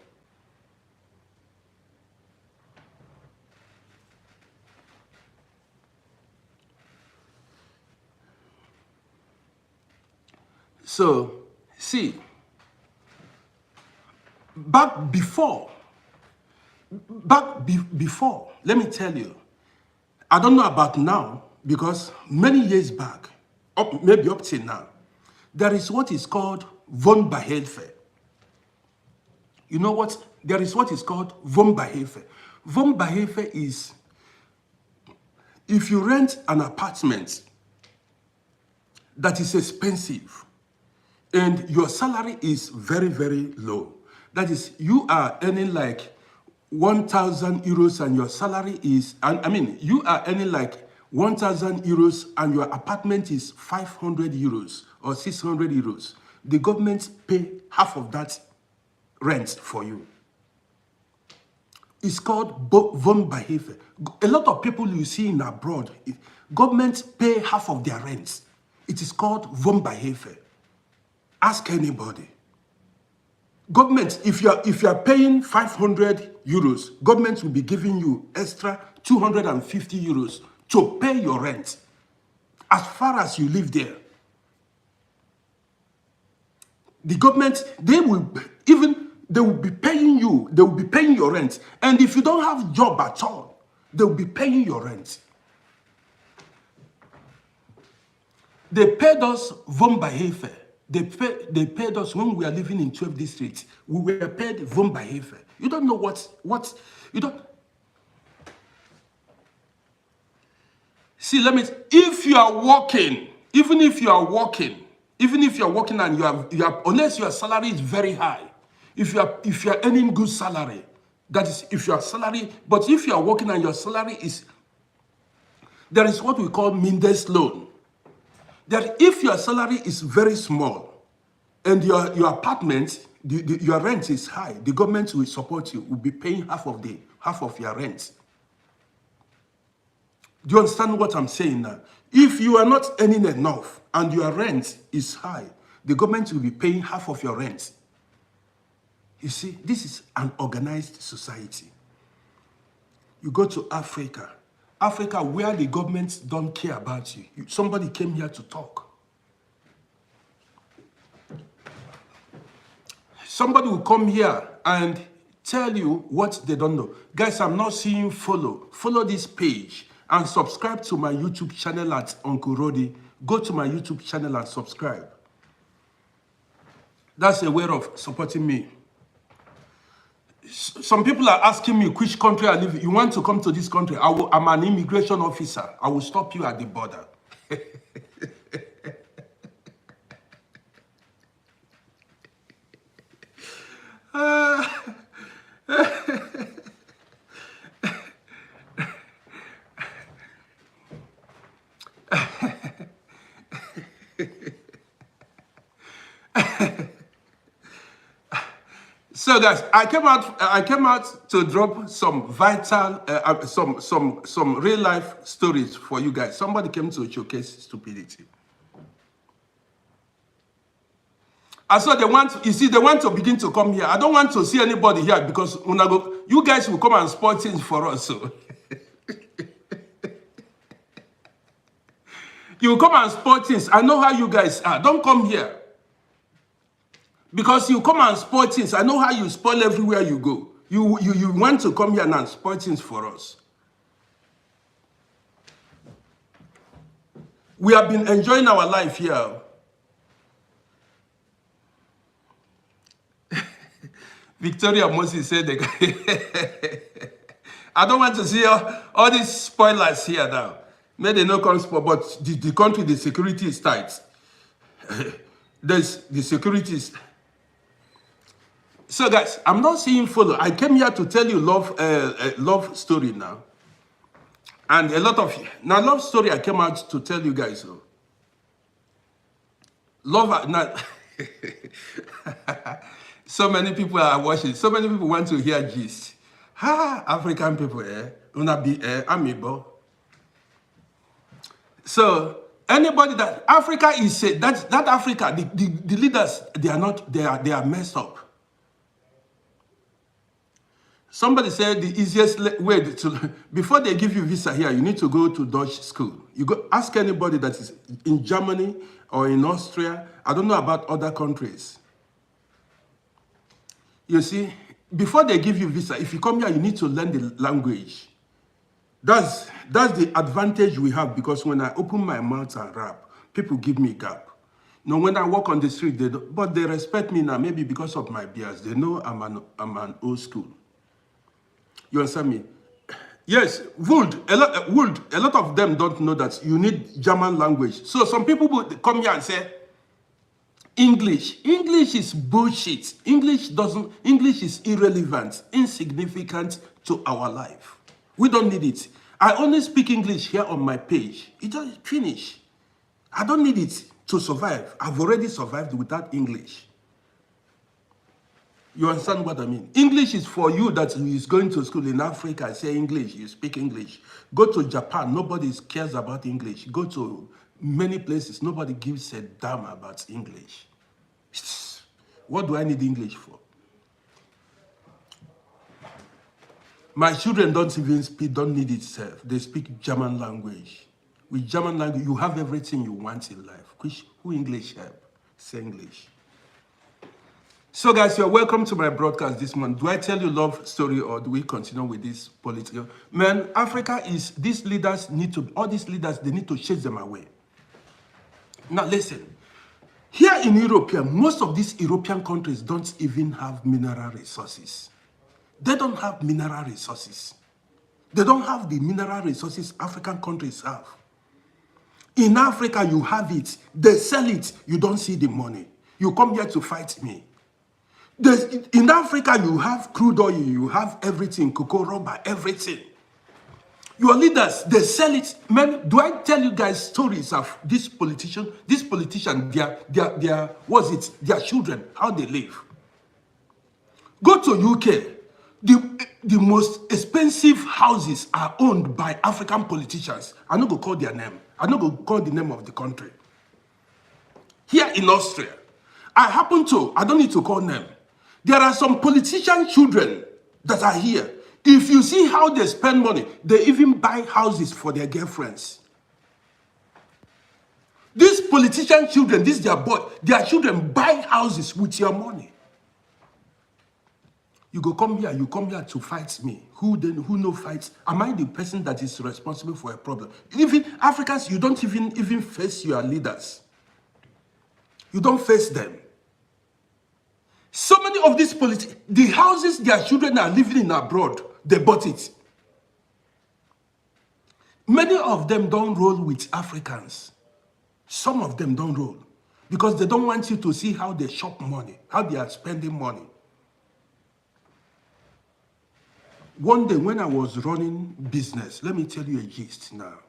So, see, before, let me tell you, I don't know about now, because many years back, maybe up till now, there is what is called Wohnbeihilfe. You know what? There is what is called Wohnbeihilfe. Wohnbeihilfe is, if you rent an apartment that is expensive and your salary is very, very low, that is, you are earning like 1,000 euros and your salary is, I mean, you are earning like 1,000 euros and your apartment is 500 euros or 600 euros, the government pay half of that rent for you. It's called Wohnbeihilfe. A lot of people you see in abroad, governments pay half of their rents. It is called Wohnbeihilfe. Ask anybody. Government, if you are paying 500 euros, government will be giving you extra 250 euros to pay your rent as far as you live there. The government, they will be paying you, they will be paying your rent. And if you don't have a job at all, they will be paying your rent. They paid us Wohnbeihilfe. They paid us when we were living in 12 districts. We were paid Wohnbeihilfe. You don't know what you don't. See, if you are working, even if you are working and you have, unless your salary is very high, if you are earning good salary, that is if your salary, but if you are working and your salary is, there is what we call Mindestlohn. That if your salary is very small and your apartment, your rent is high, the government will support you, will be paying half of your rent. Do you understand what I'm saying now? If you are not earning enough and your rent is high, the government will be paying half of your rent. You see, this is an organized society. You go to Africa, where the governments don't care about you. Somebody came here to talk. Somebody will come here and tell you what they don't know. Guys, I'm not seeing follow. Follow this page and subscribe to my YouTube channel at Uncle RODDY. Go to my YouTube channel and subscribe. That's a way of supporting me. Some people are asking me which country I live in. You want to come to this country? I'm an immigration officer. I will stop you at the border. So guys, I came out to drop some vital, some real life stories for you guys. Somebody came to showcase stupidity. I saw they want to begin to come here. I don't want to see anybody here because when I go, you guys will come and spoil things for us. So you will come and spoil things. I know how you guys are. Don't come here. Because you come and spoil things. I know how you spoil everywhere you go. You want to come here and spoil things for us. We have been enjoying our life here. Victoria Moses said, I don't want to see all these spoilers here now. May they not come spoil, but the country, the security is tight. The security is... So guys, I'm not seeing follow. I came here to tell you love story now. And a lot of, now love story I came out to tell you guys. So. Love, now, so many people are watching. So many people want to hear gist. African people, una be amiable. So anybody that Africa is that Africa, the leaders, they are messed up. Somebody said the easiest way to, before they give you visa here, you need to go to Dutch school. You go ask anybody that is in Germany or in Austria. I don't know about other countries. You see, before they give you visa, if you come here, you need to learn the language. That's the advantage we have, because when I open my mouth and rap, people give me gap. Now, when I walk on the street, but they respect me now, maybe because of my beards. They know I'm an old school. You understand me? Yes, a lot of them don't know that you need German language. So some people will come here and say, English is bullshit. English is irrelevant, insignificant to our life. We don't need it. I only speak English here on my page. It just finish. I don't need it to survive. I've already survived without English. You understand what I mean? English is for you that is going to school in Africa, say English, you speak English. Go to Japan, nobody cares about English. Go to many places, nobody gives a damn about English. What do I need English for? My children don't even speak, don't need itself. They speak German language. With German language, you have everything you want in life. Who English help? Say English. So guys, you're welcome to my broadcast this month. Do I tell you love story or do we continue with this political? Man, Africa is, these leaders need to, all these leaders, they need to chase them away. Now listen, here in Europe, most of these European countries don't even have mineral resources. They don't have mineral resources. They don't have the mineral resources African countries have. In Africa, you have it. They sell it. You don't see the money. You come here to fight me. In Africa, you have crude oil, you have everything, cocoa, rubber, everything. Your leaders, they sell it. Man, do I tell you guys stories of this politician, their children, how they live? Go to UK. The most expensive houses are owned by African politicians. I'm not going to call their name. I'm not going to call the name of the country. Here in Austria, I don't need to call them. There are some politician children that are here. If you see how they spend money, they even buy houses for their girlfriends. These politician children, their children buy houses with your money. You come here to fight me. Who no fights? Am I the person that is responsible for a problem? Even Africans, you don't even face your leaders. You don't face them. So many of these the houses their children are living in abroad, they bought it. Many of them don't roll with Africans. Some of them don't roll because they don't want you to see how they shop money, how they are spending money. One day when I was running business, let me tell you a gist now,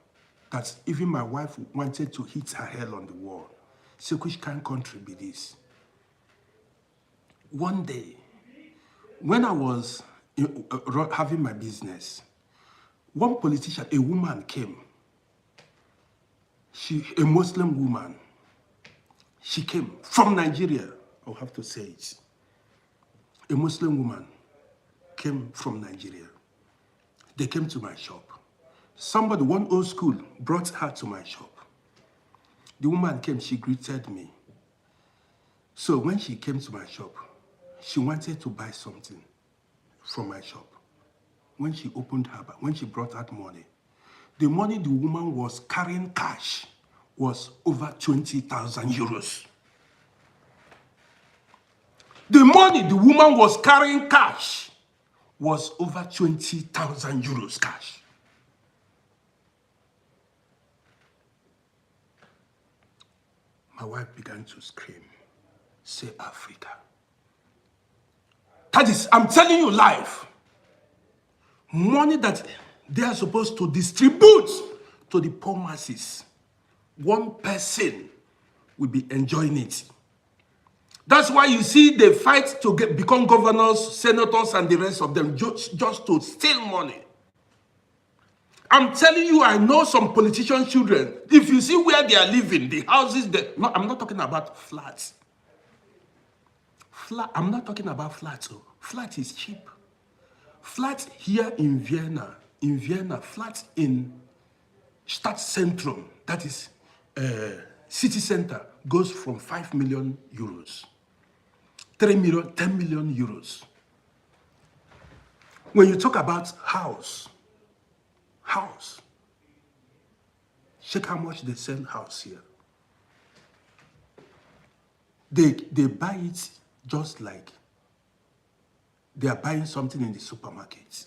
that even my wife wanted to hit her head on the wall. Say, which kind of country be this? One day, when I was having my business, one politician, a woman came. A Muslim woman. She came from Nigeria. I'll have to say it. A Muslim woman came from Nigeria. They came to my shop. One old school, brought her to my shop. The woman came, she greeted me. So when she came to my shop, she wanted to buy something from my shop. When she opened her bag, when she brought out money, the money the woman was carrying cash was over 20,000 euros. The money the woman was carrying cash was over 20,000 euros cash. My wife began to scream, say Africa. That is, I'm telling you live. Money that they are supposed to distribute to the poor masses. One person will be enjoying it. That's why you see they fight to become governors, senators, and the rest of them just to steal money. I'm telling you, I know some politician children. If you see where they are living, the houses, I'm not talking about flats. I'm not talking about flats. Oh. Flat is cheap. Flat here in Vienna, flat in Stadtzentrum, that is city center, goes from 5 million euros, 3 million, 10 million euros. When you talk about house, check how much they sell house here. They buy it just like they are buying something in the supermarket.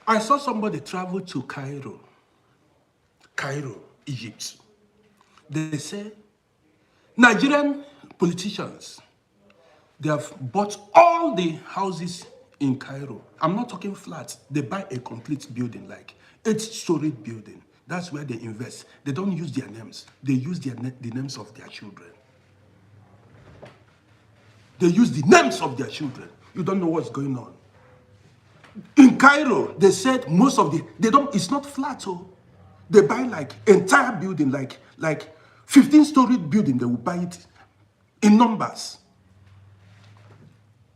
I saw somebody travel to Cairo, Egypt. They say Nigerian politicians, they have bought all the houses in Cairo. I'm not talking flats. They buy a complete building, like 8-story building. That's where they invest. They don't use their names. They use the names of their children. They use the names of their children. You don't know what's going on. In Cairo, they said most of it's not flat, oh. They buy like entire building, like 15-story building, they will buy it in numbers.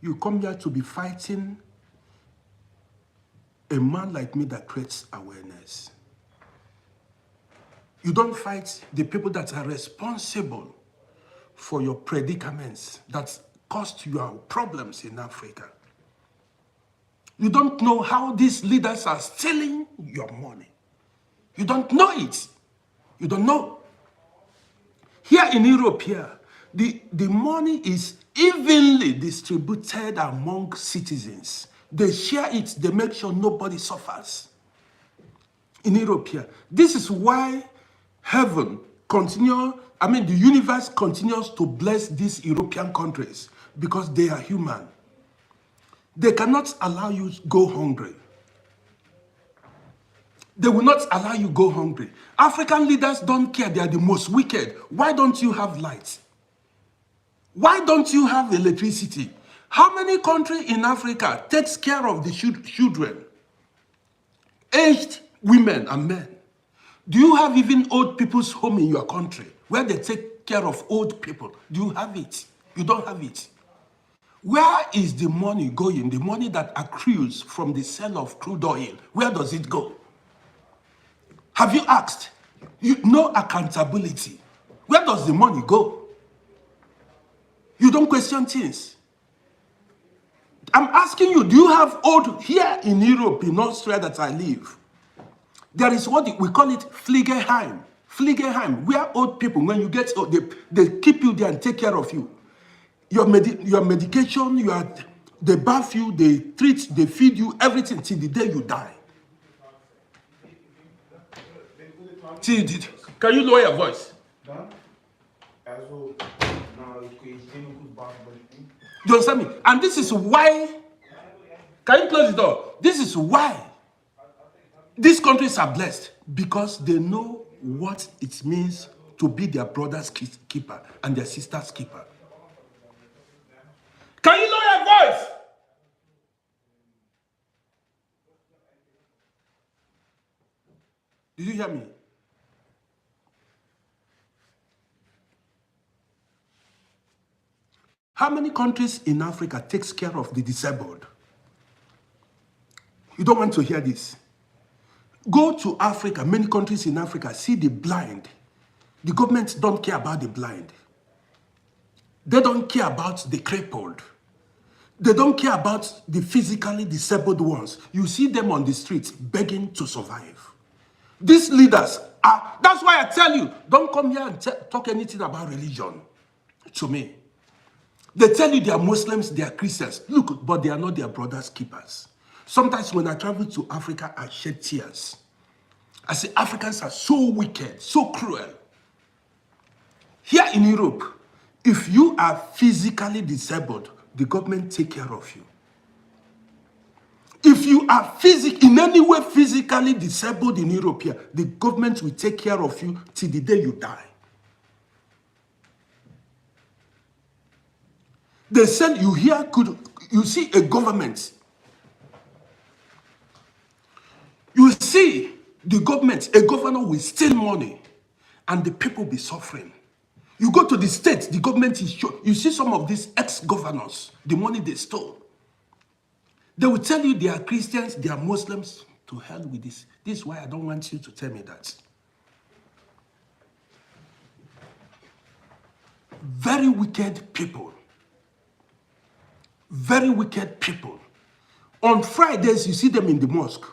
You come here to be fighting a man like me that creates awareness. You don't fight the people that are responsible for your predicaments that caused your problems in Africa. You don't know how these leaders are stealing your money. You don't know it. You don't know. Here in Europe, the money is evenly distributed among citizens. They share it. They make sure nobody suffers. In Europe, this is why heaven the universe continues to bless these European countries, because they are human. They cannot allow you to go hungry. They will not allow you go hungry. African leaders don't care. They are the most wicked. Why don't you have lights? Why don't you have electricity? How many countries in Africa takes care of the children? Aged women and men. Do you have even old people's home in your country where they take care of old people? Do you have it? You don't have it. Where is the money going? The money that accrues from the sale of crude oil, where does it go? Have you asked? No accountability. Where does the money go? You don't question things. I'm asking you, do you have old, here in Europe, in Austria that I live, there is what we call it Pflegeheim. Pflegeheim, where old people, when you get old, they keep you there and take care of you. Your medication, they bath you, they treat, they feed you, everything till the day you die. Can you lower your voice? You understand me? And this is why, can you close the door? This is why these countries are blessed, because they know what it means to be their brother's keeper and their sister's keeper. Can you lower your voice? Did you hear me? How many countries in Africa takes care of the disabled? You don't want to hear this. Go to Africa, many countries in Africa, see the blind. The governments don't care about the blind. They don't care about the crippled. They don't care about the physically disabled ones. You see them on the streets begging to survive. These leaders are, that's why I tell you, don't come here and talk anything about religion to me. They tell you they are Muslims, they are Christians. Look, but they are not their brothers' keepers. Sometimes when I travel to Africa, I shed tears. I say Africans are so wicked, so cruel. Here in Europe, if you are physically disabled, the government take care of you. If you are in any way physically disabled in Europe here, the government will take care of you till the day you die. They said you see a government. You see the government, a governor will steal money and the people be suffering. You go to the states, the government is sure. You see some of these ex-governors, the money they stole. They will tell you they are Christians, they are Muslims. To hell with this. This is why I don't want you to tell me that. Very wicked people. Very wicked people. On Fridays, you see them in the mosque.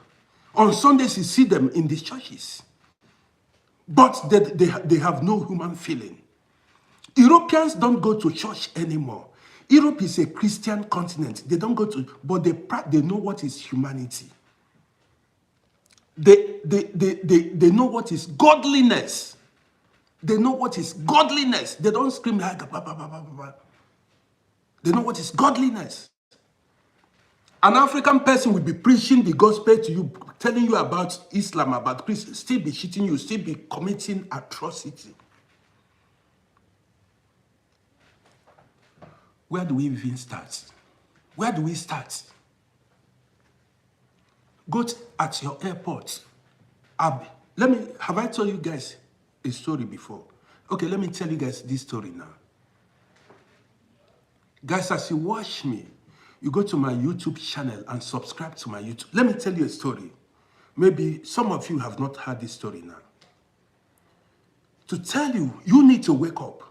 On Sundays, you see them in the churches. But they have no human feeling. Europeans don't go to church anymore. Europe is a Christian continent. They don't go to, but they know what is humanity. They know what is godliness. They know what is godliness. They don't scream like, bah, bah, bah, bah, bah. They know what is godliness. An African person will be preaching the gospel to you, telling you about Islam, about Christ, still be cheating you, still be committing atrocity. Where do we even start? Where do we start? At your airport. Have I told you guys a story before? Okay, let me tell you guys this story now. Guys, as you watch me, you go to my YouTube channel and subscribe to my YouTube. Let me tell you a story. Maybe some of you have not heard this story now. To tell you, you need to wake up.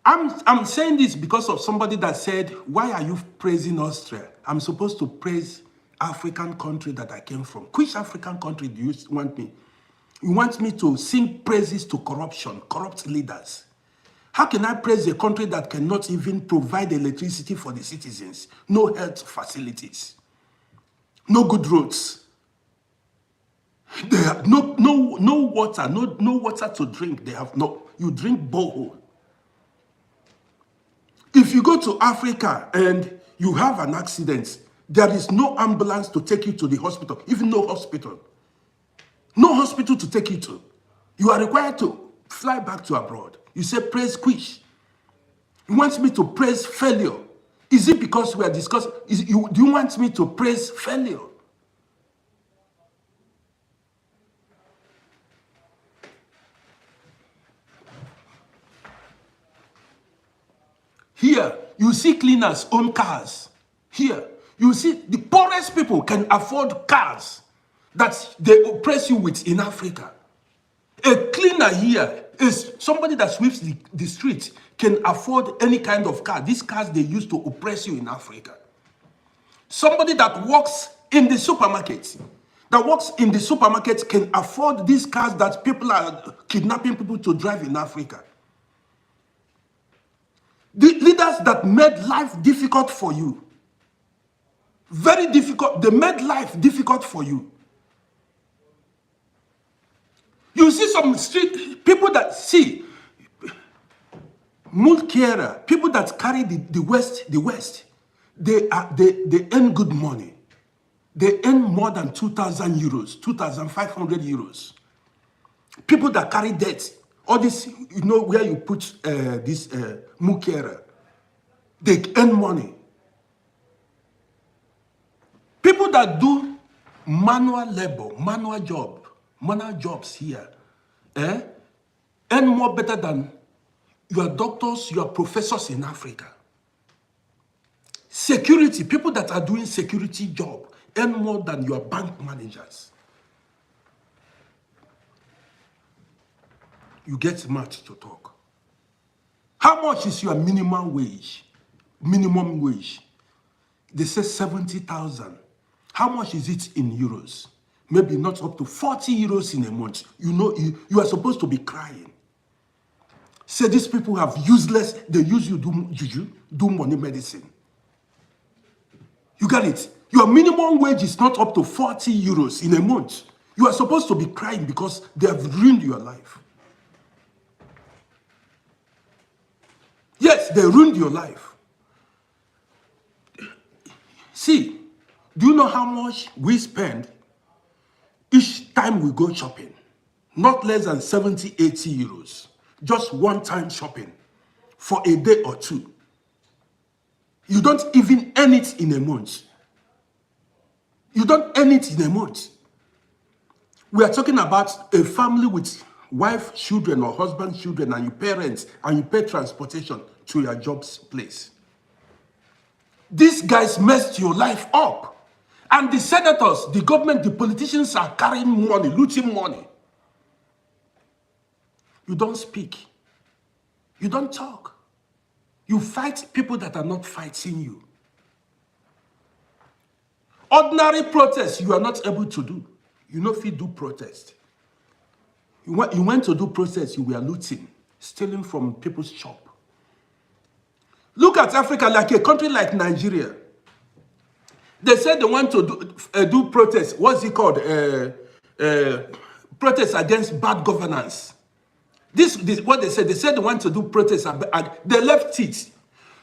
I'm saying this because of somebody that said, why are you praising Austria? I'm supposed to praise African country that I came from. Which African country do you want me? You want me to sing praises to corruption, corrupt leaders? How can I praise a country that cannot even provide electricity for the citizens? No health facilities, no good roads. They have no water, no water to drink. They have you drink borehole. If you go to Africa and you have an accident, there is no ambulance to take you to the hospital, even no hospital. No hospital to take you to. You are required to fly back to abroad. You say, praise quiche. You want me to praise failure? Is it because we are discussing? Do you want me to praise failure? Here, you see cleaners own cars. Here, you see the poorest people can afford cars that they oppress you with in Africa. A cleaner here is somebody that sweeps the street, can afford any kind of car. These cars they use to oppress you in Africa. Somebody that works in the supermarket, can afford these cars that people are kidnapping people to drive in Africa. The leaders that made life difficult for you, very difficult, they made life difficult for you. You see some street people that see Mulkera, people that carry the West, they earn good money. They earn more than 2,000 euros, 2,500 euros. People that carry debt, all this, you know where you put this Mulkera, they earn money. People that do manual labor, manual jobs here, earn more better than your doctors, your professors in Africa. Security, people that are doing security job earn more than your bank managers. You get smart to talk. How much is your minimum wage? Minimum wage. They say 70,000. How much is it in euros? Maybe not up to 40 euros in a month. You know, you are supposed to be crying. Say these people have useless, they use you do juju, do money medicine. You got it? Your minimum wage is not up to 40 euros in a month. You are supposed to be crying because they have ruined your life. Yes, they ruined your life. See, do you know how much we spend each time we go shopping? Not less than 70, 80 euros. Just one time shopping for a day or two. You don't even earn it in a month. You don't earn it in a month. We are talking about a family with wife, children, or husband, children, and your parents, and you pay transportation to your job's place. These guys messed your life up. And the senators, the government, the politicians are carrying money, looting money. You don't speak. You don't talk. You fight people that are not fighting you. Ordinary protests you are not able to do. You know if you do protest. You went to do protest, you were looting, stealing from people's shop. Look at Africa, like a country like Nigeria. They said they want to do protest. What's it called? Protest against bad governance. This what they said. They said they want to do protests, and they left it.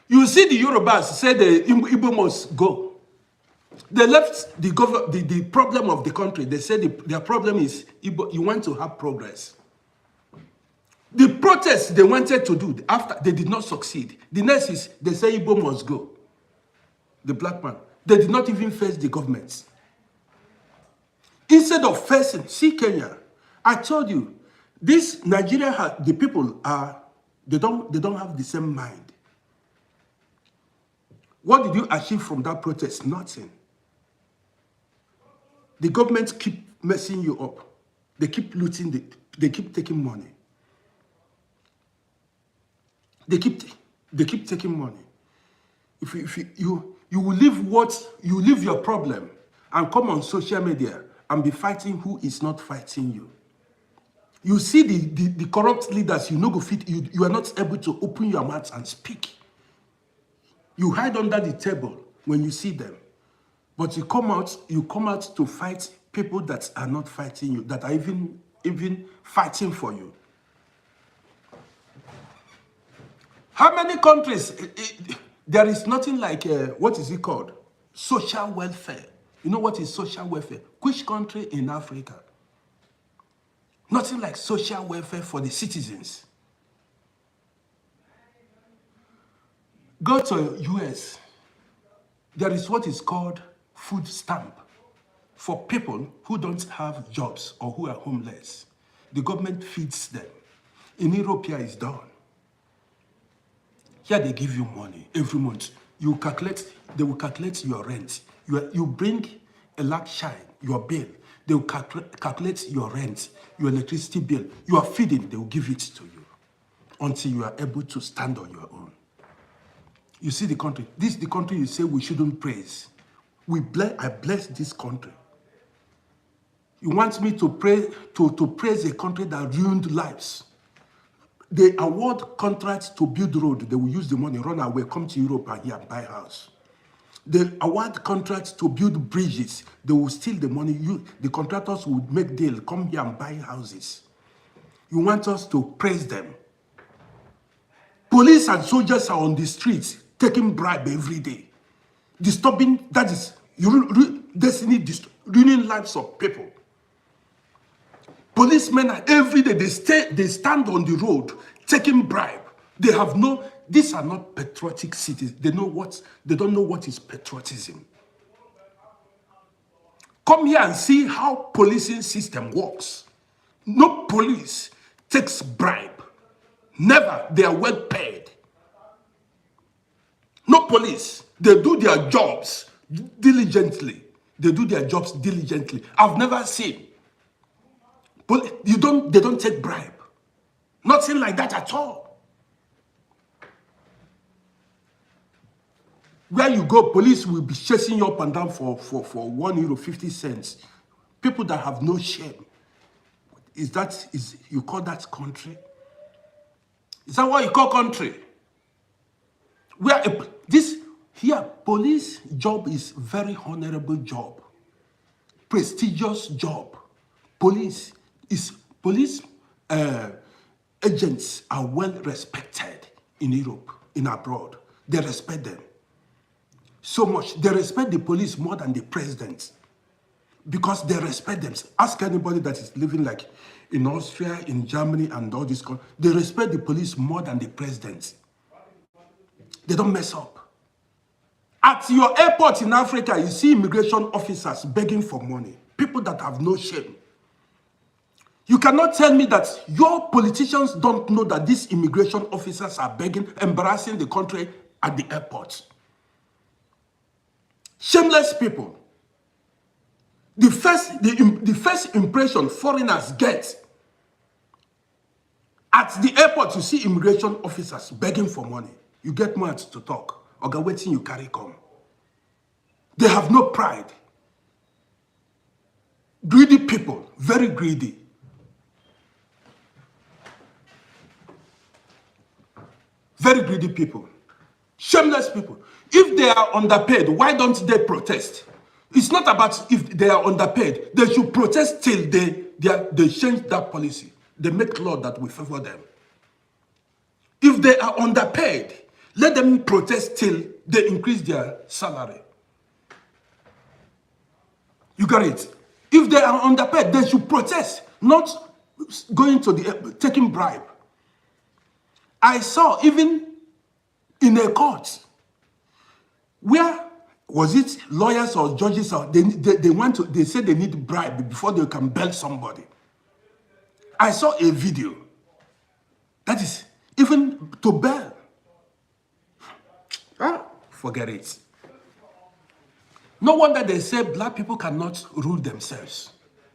You see, the Yorubas said the Igbo must go. They left the problem of the country. They said their problem is Igbo, you want to have progress. The protests they wanted to do, after they did not succeed. The next is they say Igbo must go. The black man. They did not even face the governments. Instead of facing, see Kenya. I told you, this Nigeria, the people are, they don't have the same mind. What did you achieve from that protest? Nothing. The government keep messing you up. They keep looting, they keep taking money. They keep taking money. If you will leave your problem and come on social media and be fighting who is not fighting you. You see the corrupt leaders, you know go fit, you are not able to open your mouth and speak. You hide under the table when you see them. But you come out to fight people that are not fighting you, that are even fighting for you. How many countries, there is nothing like, what is it called? Social welfare. You know what is social welfare? Which country in Africa? Nothing like social welfare for the citizens. Go to US. There is what is called food stamp for people who don't have jobs or who are homeless. The government feeds them. In Europe, here it's done. Here they give you money every month. They will calculate your rent. You bring a lakh shine, your bill. They will calculate your rent, your electricity bill. You are feeding, they will give it to you until you are able to stand on your own. You see the country. This is the country you say we shouldn't praise. I bless this country. You want me to praise a country that ruined lives. They award contracts to build road. They will use the money, run away, come to Europe and here and buy a house. They award contracts to build bridges. They will steal the money. The contractors will make deal, come here and buy houses. You want us to praise them. Police and soldiers are on the streets taking bribe every day. Disturbing, that is, ruining lives of people. Policemen are every day, they stand on the road taking bribe. They have these are not patriotic cities. They don't know what is patriotism. Come here and see how policing system works. No police takes bribe. Never. They are well paid. No police. They do their jobs diligently. They do their jobs diligently. I've never seen. They don't take bribe. Nothing like that at all. Where you go, police will be chasing you up and down for €1.50. People that have no shame. You call that country? Is that what you call country? Police job is very honorable job. Prestigious job. Police agents are well respected in Europe, in abroad. They respect them so much. They respect the police more than the president because they respect them. Ask anybody that is living like in Austria, in Germany, and all this. They respect the police more than the president. They don't mess up. At your airport in Africa, you see immigration officers begging for money. People that have no shame. You cannot tell me that your politicians don't know that these immigration officers are begging, embarrassing the country at the airport. Shameless people. The first impression foreigners get at the airport, you see immigration officers begging for money. You get mad to talk. Oga, waiting you carry come. They have no pride. Greedy people, very greedy. Very greedy people. Shameless people. If they are underpaid, why don't they protest? It's not about if they are underpaid. They should protest till they change that policy. They make law that will favor them. If they are underpaid, let them protest till they increase their salary. You got it? If they are underpaid, they should protest, not going to the taking bribe. I saw even in a court where was it lawyers or judges or they said they need bribe before they can bail somebody. I saw a video that is even to bail. Forget it. No wonder they say black people cannot rule themselves.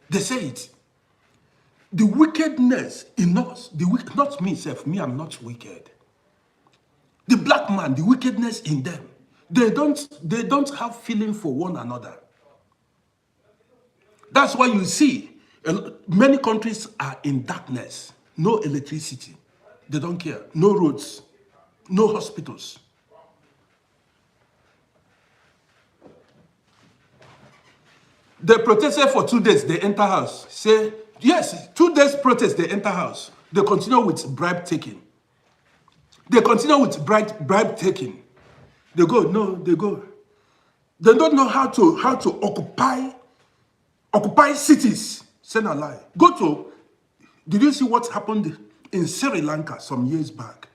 They say it. The wickedness in us, not me self, me I'm not wicked. The black man, the wickedness in them, they don't have feeling for one another. That's why you see many countries are in darkness, no electricity. They don't care, no roads, no hospitals. They protested for 2 days, they enter house. Say, yes, 2 days protest, they enter house. They continue with bribe taking. They continue with bribe taking. They go, no, they go. They don't know how to occupy cities. Say no lie. Did you see what happened in Sri Lanka some years back?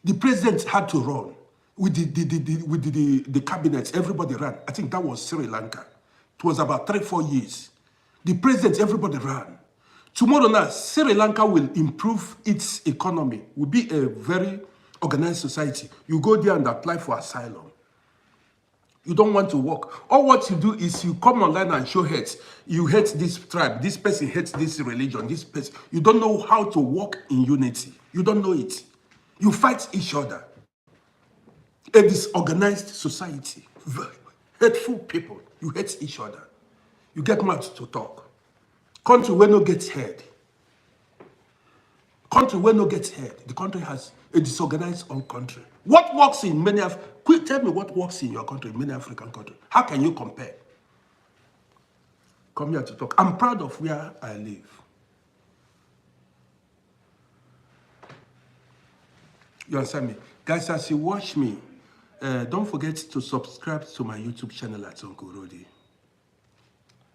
The president had to run with the cabinet. Everybody ran. I think that was Sri Lanka. It was about 3-4 years. The president, everybody ran. Tomorrow now, Sri Lanka will improve its economy. Will be a very organized society. You go there and apply for asylum. You don't want to work. All what you do is you come online and show hate. You hate this tribe. This person hates this religion. This person. You don't know how to work in unity. You don't know it. You fight each other. A disorganized society. Hateful people. You hate each other. You get mad to talk. Country where no gets head. Country where no gets head. The country has a disorganized own country. What works in many tell me what works in your country, in many African countries. How can you compare? Come here to talk. I'm proud of where I live. You understand me? Guys, as you watch me, don't forget to subscribe to my YouTube channel at Uncle RODDY.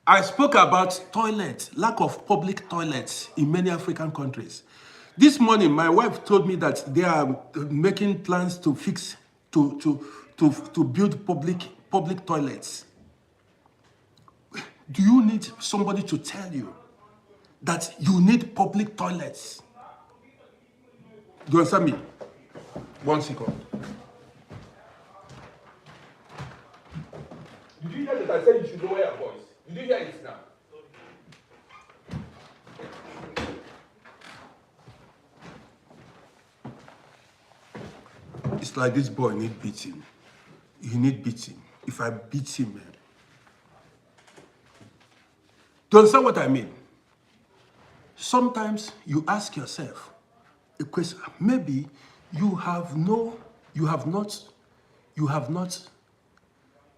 I spoke about toilets, lack of public toilets in many African countries. This morning, my wife told me that they are making plans to build public toilets. Do you need somebody to tell you that you need public toilets? Do you understand me? 1 second. Did you hear that I said you should lower your voice? Did you hear it now? It's like this boy need beating. He need beating. If I beat him, man. Do you understand what I mean? Sometimes you ask yourself a question. Maybe you have not.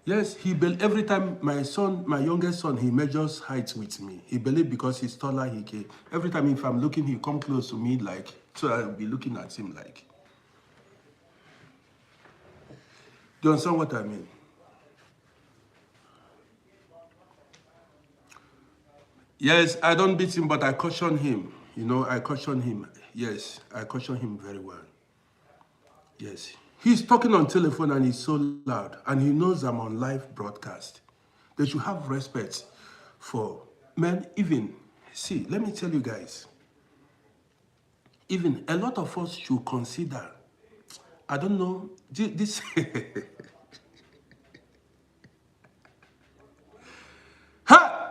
Yes, every time my youngest son, he measures height with me. He believes because he's taller, he can. Every time if I'm looking, he come close to me like, so I'll be looking at him like. Do you understand what I mean? Yes, I don't beat him, but I caution him. You know, I caution him. Yes, I caution him very well. Yes. He's talking on telephone and he's so loud. And he knows I'm on live broadcast. They should have respect for men. Even, see, let me tell you guys. Even a lot of us should consider, I don't know, this...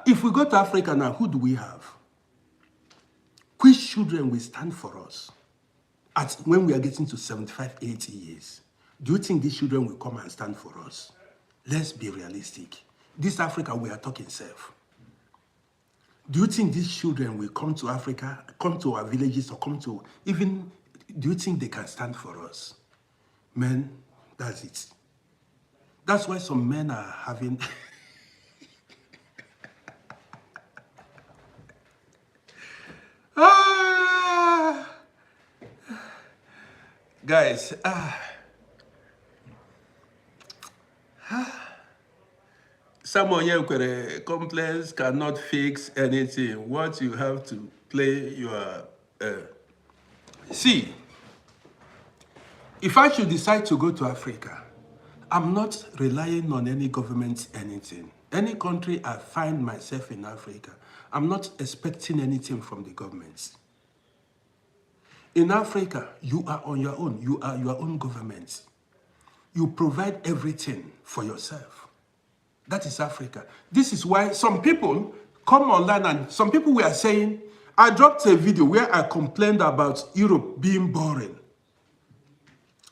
If we go to Africa now, who do we have? Which children will stand for us when we are getting to 75, 80 years? Do you think these children will come and stand for us? Let's be realistic. This Africa, we are talking self. Do you think these children will come to Africa, come to our villages, or do you think they can stand for us? Men, that's it. That's why some men are having... Ah, guys, someone here with complaints cannot fix anything. What you have to play your... See, if I should decide to go to Africa, I'm not relying on any government, anything. Any country I find myself in Africa, I'm not expecting anything from the government. In Africa, you are on your own. You are your own government. You provide everything for yourself. That is Africa. This is why some people come online and some people were saying, I dropped a video where I complained about Europe being boring.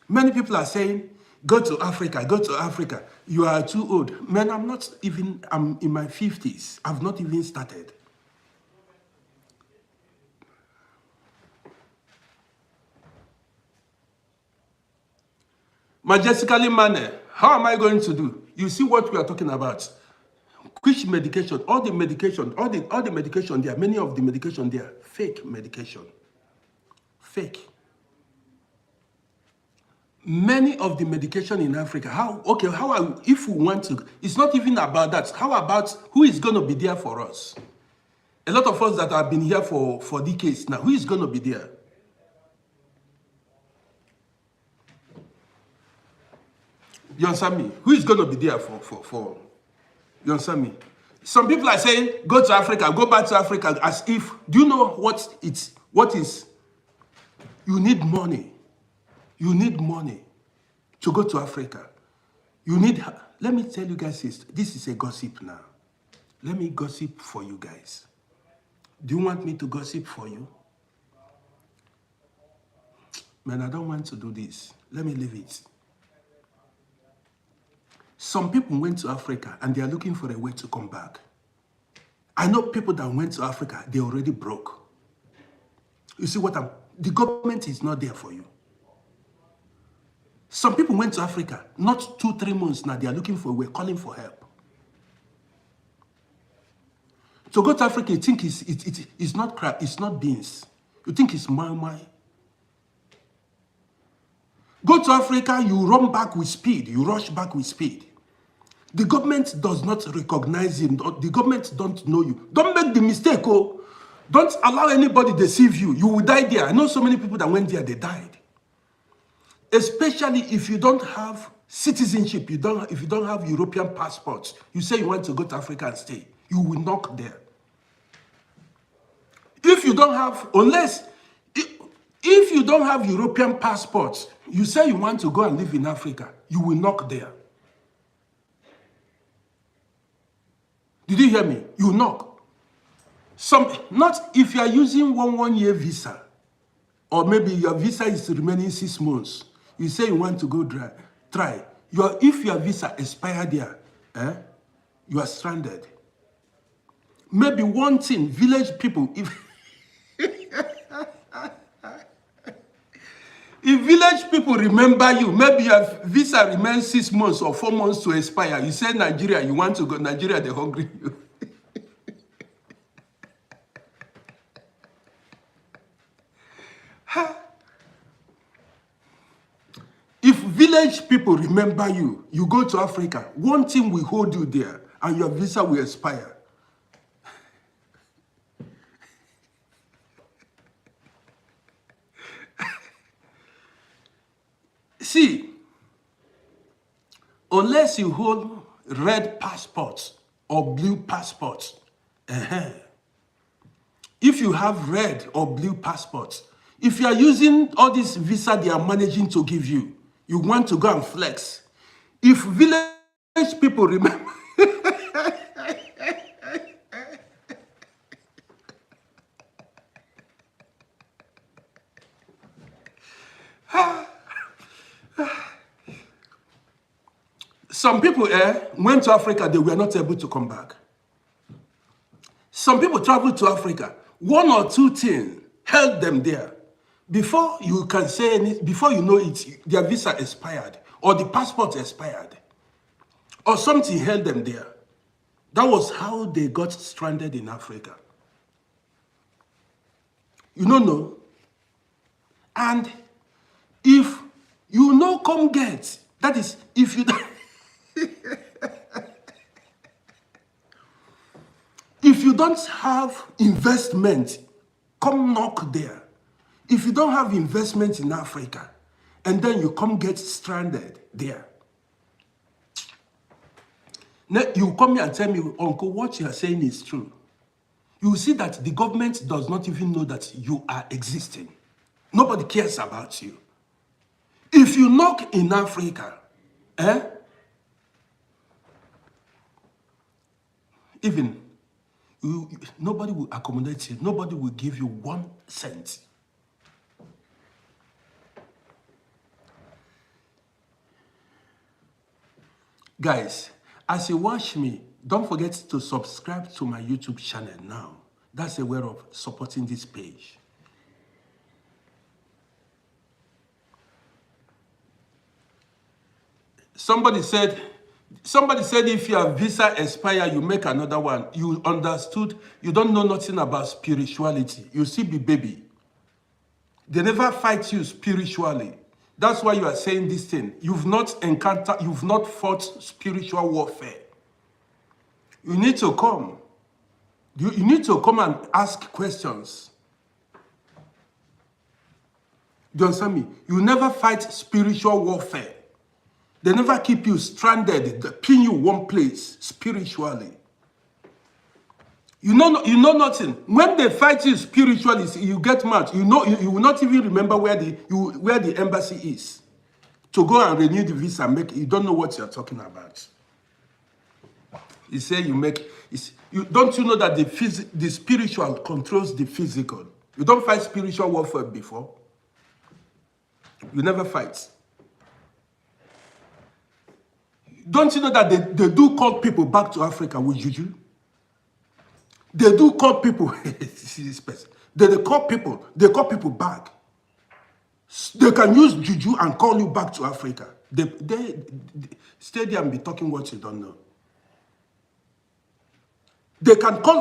Many people are saying, go to Africa, go to Africa. You are too old. Man, I'm in my 50s. I've not even started. Majestically manner, how am I going to do? You see what we are talking about. Which medication? All the medication there, many of the medication there, fake medication. Fake. Many of the medication in Africa, if we want to, it's not even about that. How about who is going to be there for us? A lot of us that have been here for decades now, who is going to be there? You understand me? Who is going to be there for you understand me? Some people are saying, go to Africa, go back to Africa, as if, do you know what is? You need money. You need money to go to Africa. Let me tell you guys this is a gossip now. Let me gossip for you guys. Do you want me to gossip for you? Man, I don't want to do this. Let me leave it. Some people went to Africa and they are looking for a way to come back. I know people that went to Africa, they already broke. You see the government is not there for you. Some people went to Africa, not 2-3 months now, they are looking for a way, calling for help. To go to Africa, you think it's not crap, it's not beans. You think it's my. Go to Africa, you run back with speed, you rush back with speed. The government does not recognize you, the government don't know you. Don't make the mistake, oh. Don't allow anybody deceive you. You will die there. I know so many people that went there, they died. Especially if you don't have citizenship, if you don't have European passports, you say you want to go to Africa and stay, you will knock there. If you don't have, if you don't have European passports, you say you want to go and live in Africa, you will knock there. Did you hear me? You knock. Not if you are using one-year visa, or maybe your visa is remaining 6 months. You say you want to go try. If your visa expired there, you are stranded. Maybe one thing, village people, if village people remember you, maybe your visa remains 6 months or 4 months to expire. You say Nigeria, you want to go Nigeria, they're hungry you. If village people remember you, you go to Africa, one thing will hold you there and your visa will expire. See, unless you hold red passports or blue passports, if you have red or blue passports, if you are using all this visa they are managing to give you, you want to go and flex. If village people remember, some people went to Africa, they were not able to come back. Some people traveled to Africa. 1 or 2 things held them there. Before you can say anything, before you know it, their visa expired or the passport expired or something held them there. That was how they got stranded in Africa. You don't know. And if you no come get, that is, if you if you don't have investment, come knock there. If you don't have investment in Africa, and then you come get stranded there, you come here and tell me, Uncle, what you are saying is true. You will see that the government does not even know that you are existing. Nobody cares about you. If you knock in Africa, even nobody will accommodate you. Nobody will give you 1 cent. Guys, as you watch me, don't forget to subscribe to my YouTube channel now. That's a way of supporting this page. Somebody said if your visa expire, you make another one. You understood, you don't know nothing about spirituality. You still be baby. They never fight you spiritually. That's why you are saying this thing. You've not fought spiritual warfare. You need to come. You need to come and ask questions. Do you understand me? You never fight spiritual warfare. They never keep you stranded. They pin you one place spiritually. You know nothing. When they fight you spiritually, you get mad. You will not even remember where the embassy is to go and renew the visa. You don't know what you're talking about. You say you make. Don't you know that the spiritual controls the physical? You don't fight spiritual warfare before. You never fight. Don't you know that they do call people back to Africa with juju? They do call people. This person. They call people back. They can use juju and call you back to Africa. They stay there and be talking what you don't know.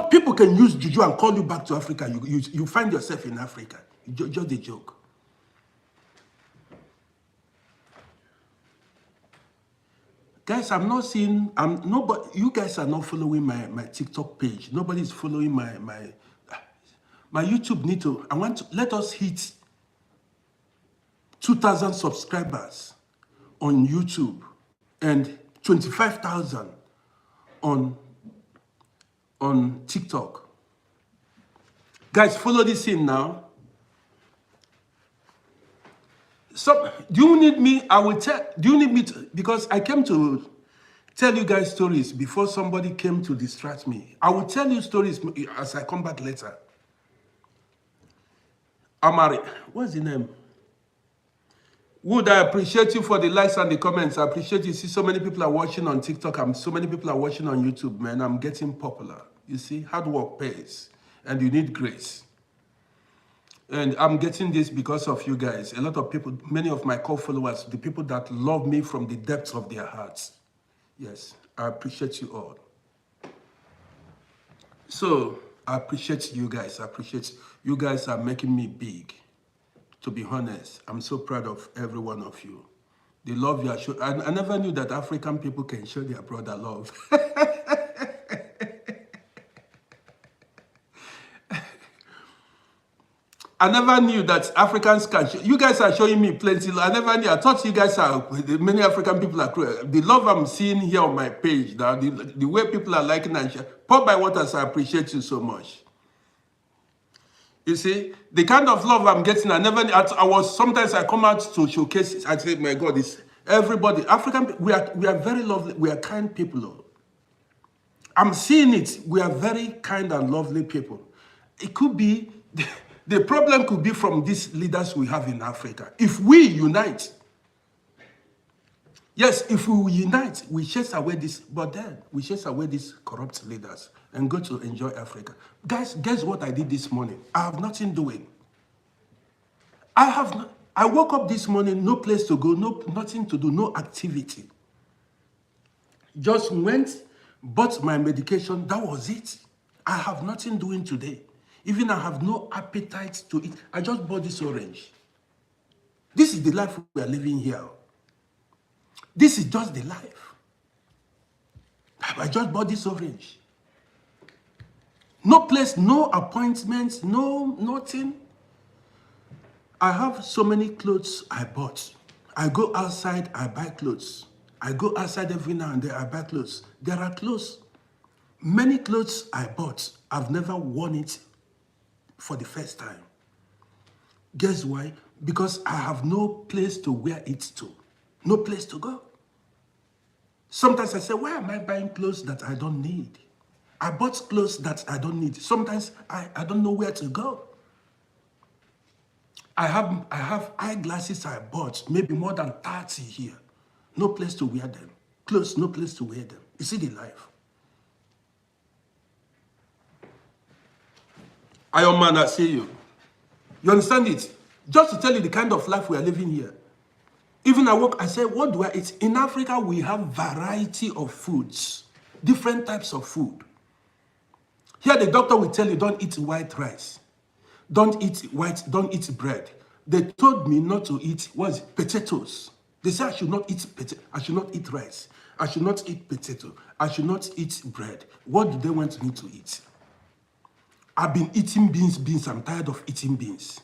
People can use juju and call you back to Africa. You find yourself in Africa. Just a joke. Guys, I'm not seeing. Nobody. You guys are not following my TikTok page. Nobody's following my YouTube. Let us hit 2,000 subscribers on YouTube and 25,000 on TikTok. Guys, follow this in now. So, do you need me? Do you need me to? Because I came to tell you guys stories before somebody came to distract me. I will tell you stories as I come back later. Amari, what's the name? Would I appreciate you for the likes and the comments? I appreciate you. See, so many people are watching on TikTok. So many people are watching on YouTube, man. I'm getting popular. You see, hard work pays, and you need grace. And I'm getting this because of you guys. A lot of people, many of my core followers, the people that love me from the depths of their hearts. Yes, I appreciate you all. So, I appreciate you guys. I appreciate you guys are making me big. To be honest, I'm so proud of every one of you. The love you are showing. I never knew that African people can show their brother love. I never knew that Africans can show. You guys are showing me plenty. I never knew. I thought you guys are, many African people are cruel. The love I'm seeing here on my page now, the way people are liking and sharing. Pop by Waters, I appreciate you so much. You see, the kind of love I'm getting, sometimes I come out to showcase it. I say, my God, it's everybody. African, we are very lovely. We are kind people. I'm seeing it. We are very kind and lovely people. It could be, the problem could be from these leaders we have in Africa. If we unite, yes, if we unite, we chase away this, but then we chase away these corrupt leaders and go to enjoy Africa. Guys, guess what I did this morning? I have nothing doing. I woke up this morning, no place to go, nothing to do, no activity. Just went, bought my medication, that was it. I have nothing doing today. Even I have no appetite to eat. I just bought this orange. This is the life we are living here. This is just the life. I just bought this orange. No place, no appointments, no nothing. I have so many clothes I bought. I go outside, I buy clothes. I go outside every now and then, I buy clothes. There are clothes. Many clothes I bought, I've never worn it for the first time. Guess why? Because I have no place to wear it to. No place to go. Sometimes I say, why am I buying clothes that I don't need? I bought clothes that I don't need. Sometimes I don't know where to go. I have eyeglasses I bought, maybe more than 30 here. No place to wear them. Clothes, no place to wear them. You see the life. Iron Man, I see you. You understand it? Just to tell you the kind of life we are living here. Even I work, I say, what do I eat? In Africa, we have variety of foods, different types of food. Here, the doctor will tell you, don't eat white rice. Don't eat bread. They told me not to eat potatoes. They said I should not eat I should not eat rice. I should not eat potato. I should not eat bread. What do they want me to eat? I've been eating beans. I'm tired of eating beans.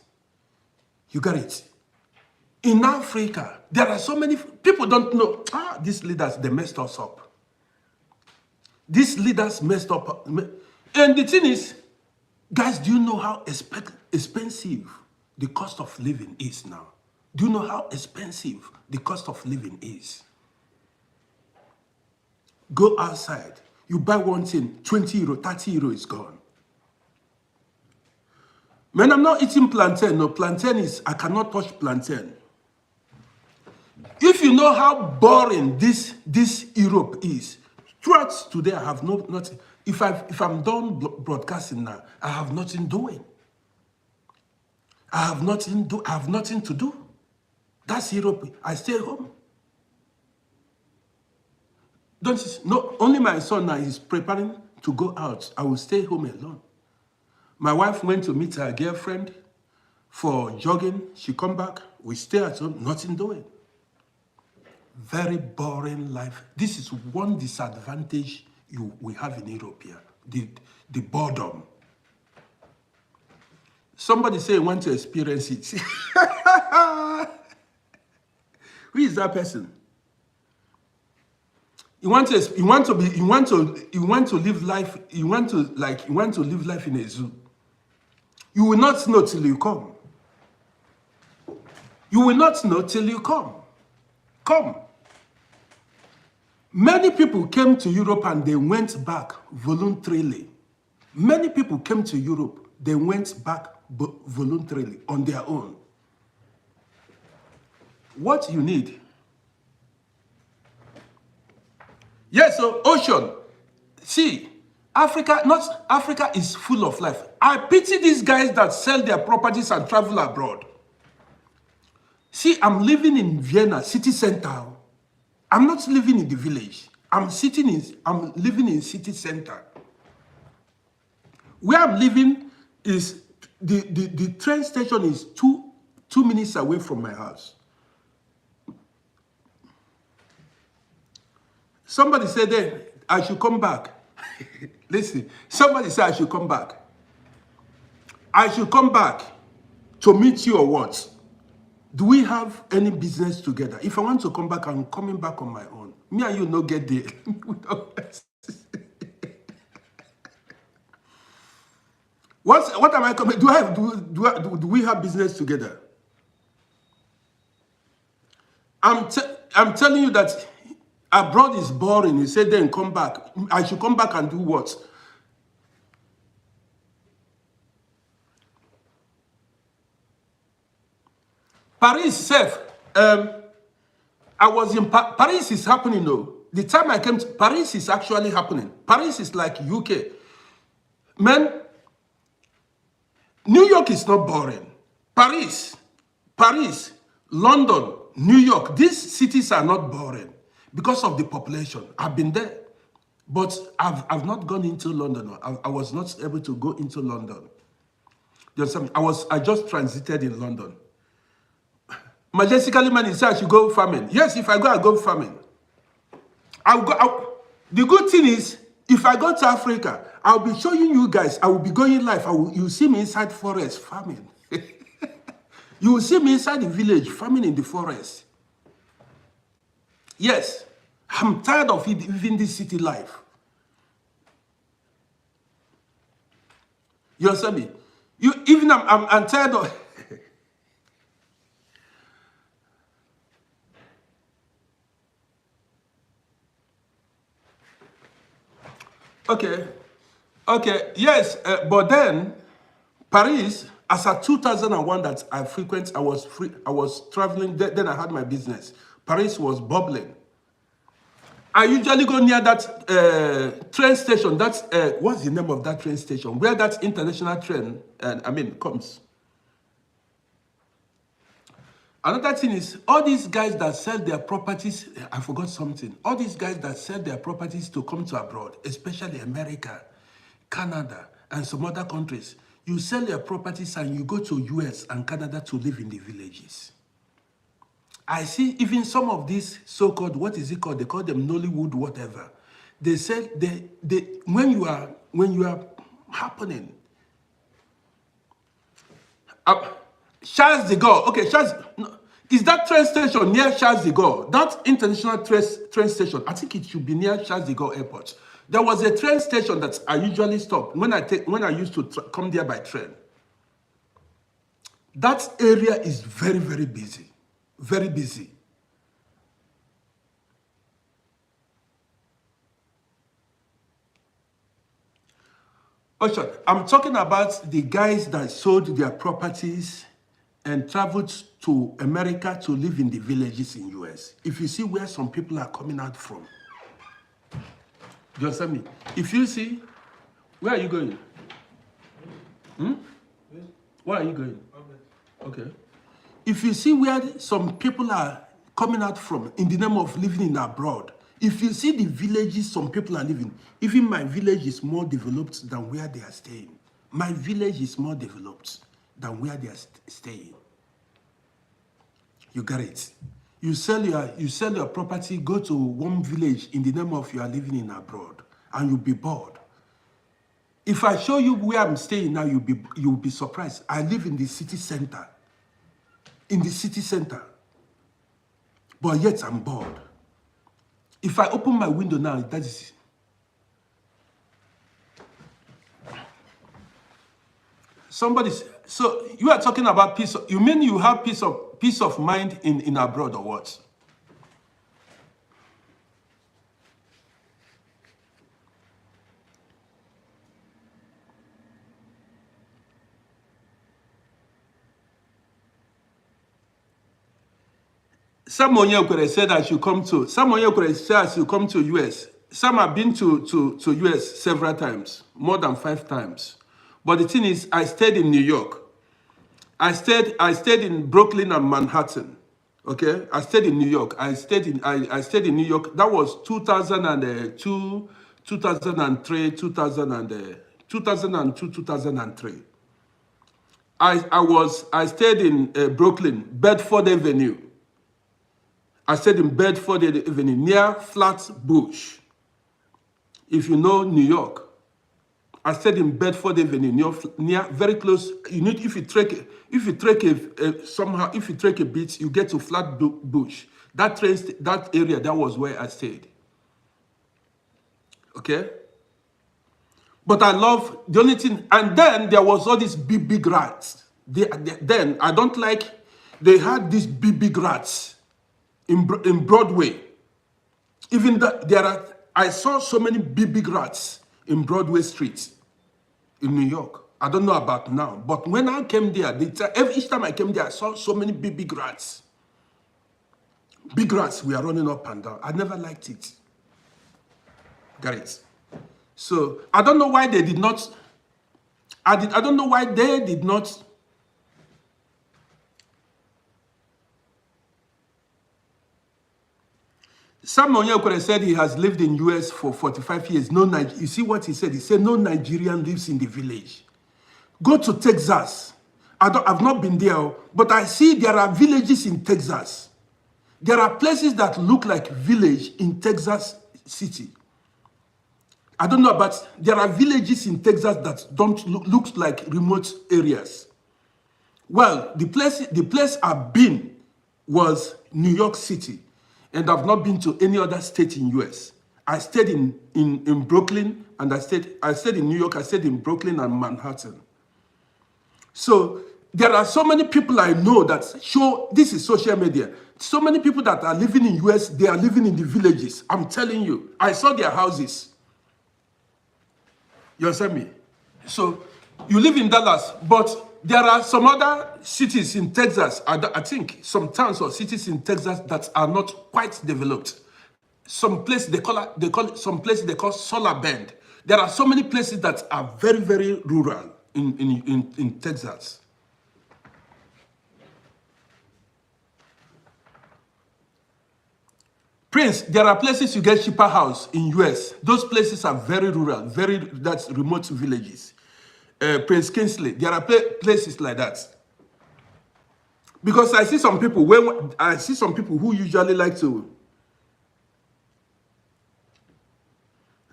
You got it? In Africa, there are so many people don't know. These leaders, they messed us up. These leaders messed up. And the thing is, guys, do you know how expensive the cost of living is now? Do you know how expensive the cost of living is? Go outside. You buy one thing, 20 euro, 30 euro is gone. Man, I'm not eating plantain. No, plantain is, I cannot touch plantain. If you know how boring this Europe is, throughout today I have nothing. If I'm done broadcasting now, I have nothing doing. I have nothing to do. That's Europe. I stay home. Only my son now is preparing to go out. I will stay home alone. My wife went to meet her girlfriend for jogging. She come back. We stay at home, nothing doing. Very boring life. This is one disadvantage we have in Europe here. The boredom. Somebody say you want to experience it. Who is that person? You want to live life in a zoo. You will not know till you come. You will not know till you come. Come. Many people came to Europe and they went back voluntarily. Many people came to Europe, they went back voluntarily on their own. What you need? Yes, so ocean. See, Africa is full of life. I pity these guys that sell their properties and travel abroad. See, I'm living in Vienna, city center. I'm not living in the village. I'm living in city center. Where I'm living is, the train station is two minutes away from my house. Somebody said then, I should come back. Listen, somebody said I should come back. I should come back to meet you or what? Do we have any business together? If I want to come back, I'm coming back on my own. Me and you no get there. What am I coming? Do we have business together? I'm telling you that abroad is boring. You said then come back. I should come back and do what? Paris self. I was in Paris is happening though. The time I came to Paris is actually happening. Paris is like UK. Man, New York is not boring. Paris, London, New York, these cities are not boring because of the population. I've been there, but I've not gone into London. I was not able to go into London. You understand me? I just transited in London. Majestically, man, he said I should go farming. Yes, if I go farming. The good thing is, if I go to Africa, I'll be showing you guys, I will be going live. You see me inside forest farming. You will see me inside the village farming in the forest. Yes, I'm tired of living this city life. You understand me? I'm tired of... Okay, yes, but then Paris, as at 2001 that I was traveling, then I had my business. Paris was bubbling. I usually go near that train station. That's, what's the name of that train station? Where that international train, comes. Another thing is, all these guys that sell their properties, I forgot something. All these guys that sell their properties to come to abroad, especially America, Canada, and some other countries, you sell your properties and you go to US and Canada to live in the villages. I see even some of these so-called, what is it called? They call them Nollywood, whatever. They say when you are happening. Charles de Gaulle. Okay, is that train station near Charles de Gaulle? That international train station, I think it should be near Charles de Gaulle Airport. There was a train station that I usually stop when I used to come there by train. That area is very, very busy. Very busy. Ocean, I'm talking about the guys that sold their properties and traveled to America to live in the villages in US. If you see where some people are coming out from. Do you understand me? If you see, where are you going? Where are you going? Okay. If you see where some people are coming out from in the name of living in abroad, if you see the villages some people are living, even my village is more developed than where they are staying. My village is more developed than where they are staying. You get it? You sell your property, go to one village in the name of you are living in abroad, and you'll be bored. If I show you where I'm staying now, you'll be surprised. I live in the city center. In the city center. But yet I'm bored. If I open my window now, that is... So you are talking about peace. You mean you have peace of mind in abroad or what? Some Onyekure said I should come to. Some Onyekure said I should come to US. Some have been to US several times, more than 5 times. But the thing is, I stayed in New York. I stayed in Brooklyn and Manhattan. Okay, I stayed in New York. I stayed in New York. That was 2002, 2003, 2002, 2003. I stayed in Brooklyn, Bedford Avenue. I stayed in Bedford Avenue near Flatbush. If you know New York, I stayed in Bedford Avenue near very close. If you trek a bit, you get to Flatbush. That area, that was where I stayed. Okay. But I love the only thing, and then there was all these big rats. Then I don't like. They had these big rats in Broadway. Even I saw so many big rats in Broadway Street in New York. I don't know about now, but when I came there, each time I came there, I saw so many big rats. Big rats were running up and down. I never liked it. Got it? So I don't know why they did not. I don't know why they did not. Sam Onyekure said he has lived in US for 45 years. You see what he said? He said no Nigerian lives in the village. Go to Texas. I've not been there, but I see there are villages in Texas. There are places that look like village in Texas City. I don't know, but there are villages in Texas that don't look like remote areas. Well, the place I've been was New York City, and I've not been to any other state in US. I stayed in Brooklyn, and I stayed in New York, I stayed in Brooklyn and Manhattan. So there are so many people I know that show, this is social media, so many people that are living in US, they are living in the villages. I'm telling you, I saw their houses. You understand me? So you live in Dallas, but there are some other cities in Texas, I think some towns or cities in Texas that are not quite developed. Some place they call Solar Bend. There are so many places that are very, very rural in Texas. Prince, there are places you get cheaper house in US. Those places are very rural, that's remote villages. Prince Kingsley, there are places like that. Because I see some people, who usually like to.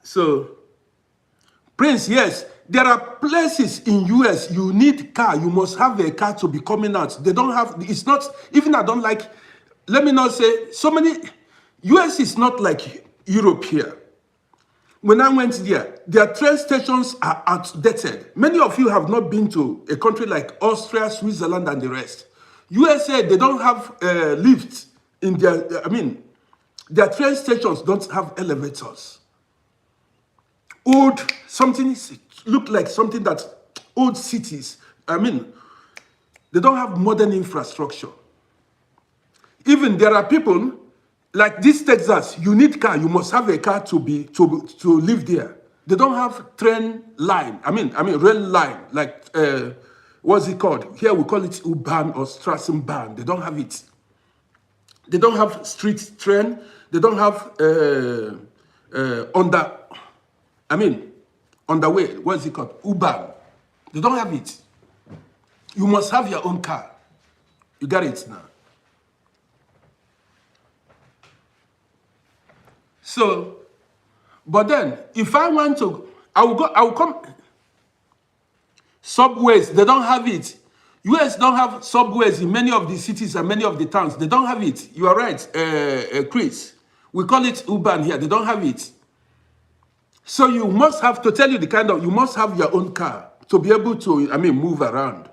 So, Prince, yes, there are places in US you need car. You must have a car to be coming out. They don't have, it's not, even I don't like, let me not say, so many, US is not like Europe here. When I went there, their train stations are outdated. Many of you have not been to a country like Austria, Switzerland, and the rest. USA, they don't have lifts in their, their train stations don't have elevators. Old, something look like something that old cities, they don't have modern infrastructure. Even there are people, like this Texas, you need car. You must have a car to live there. They don't have train line. Rail line. Like what's it called? Here we call it U-Bahn or Straßenbahn. They don't have it. They don't have street train. They don't have on the way. What's it called? U-Bahn. They don't have it. You must have your own car. You got it now. So, but then, if I want to, I will come. Subways, they don't have it. US don't have subways in many of the cities and many of the towns. They don't have it. You are right, Chris. We call it U-Bahn here. They don't have it. So you must have, to tell you you must have your own car to be able to, move around.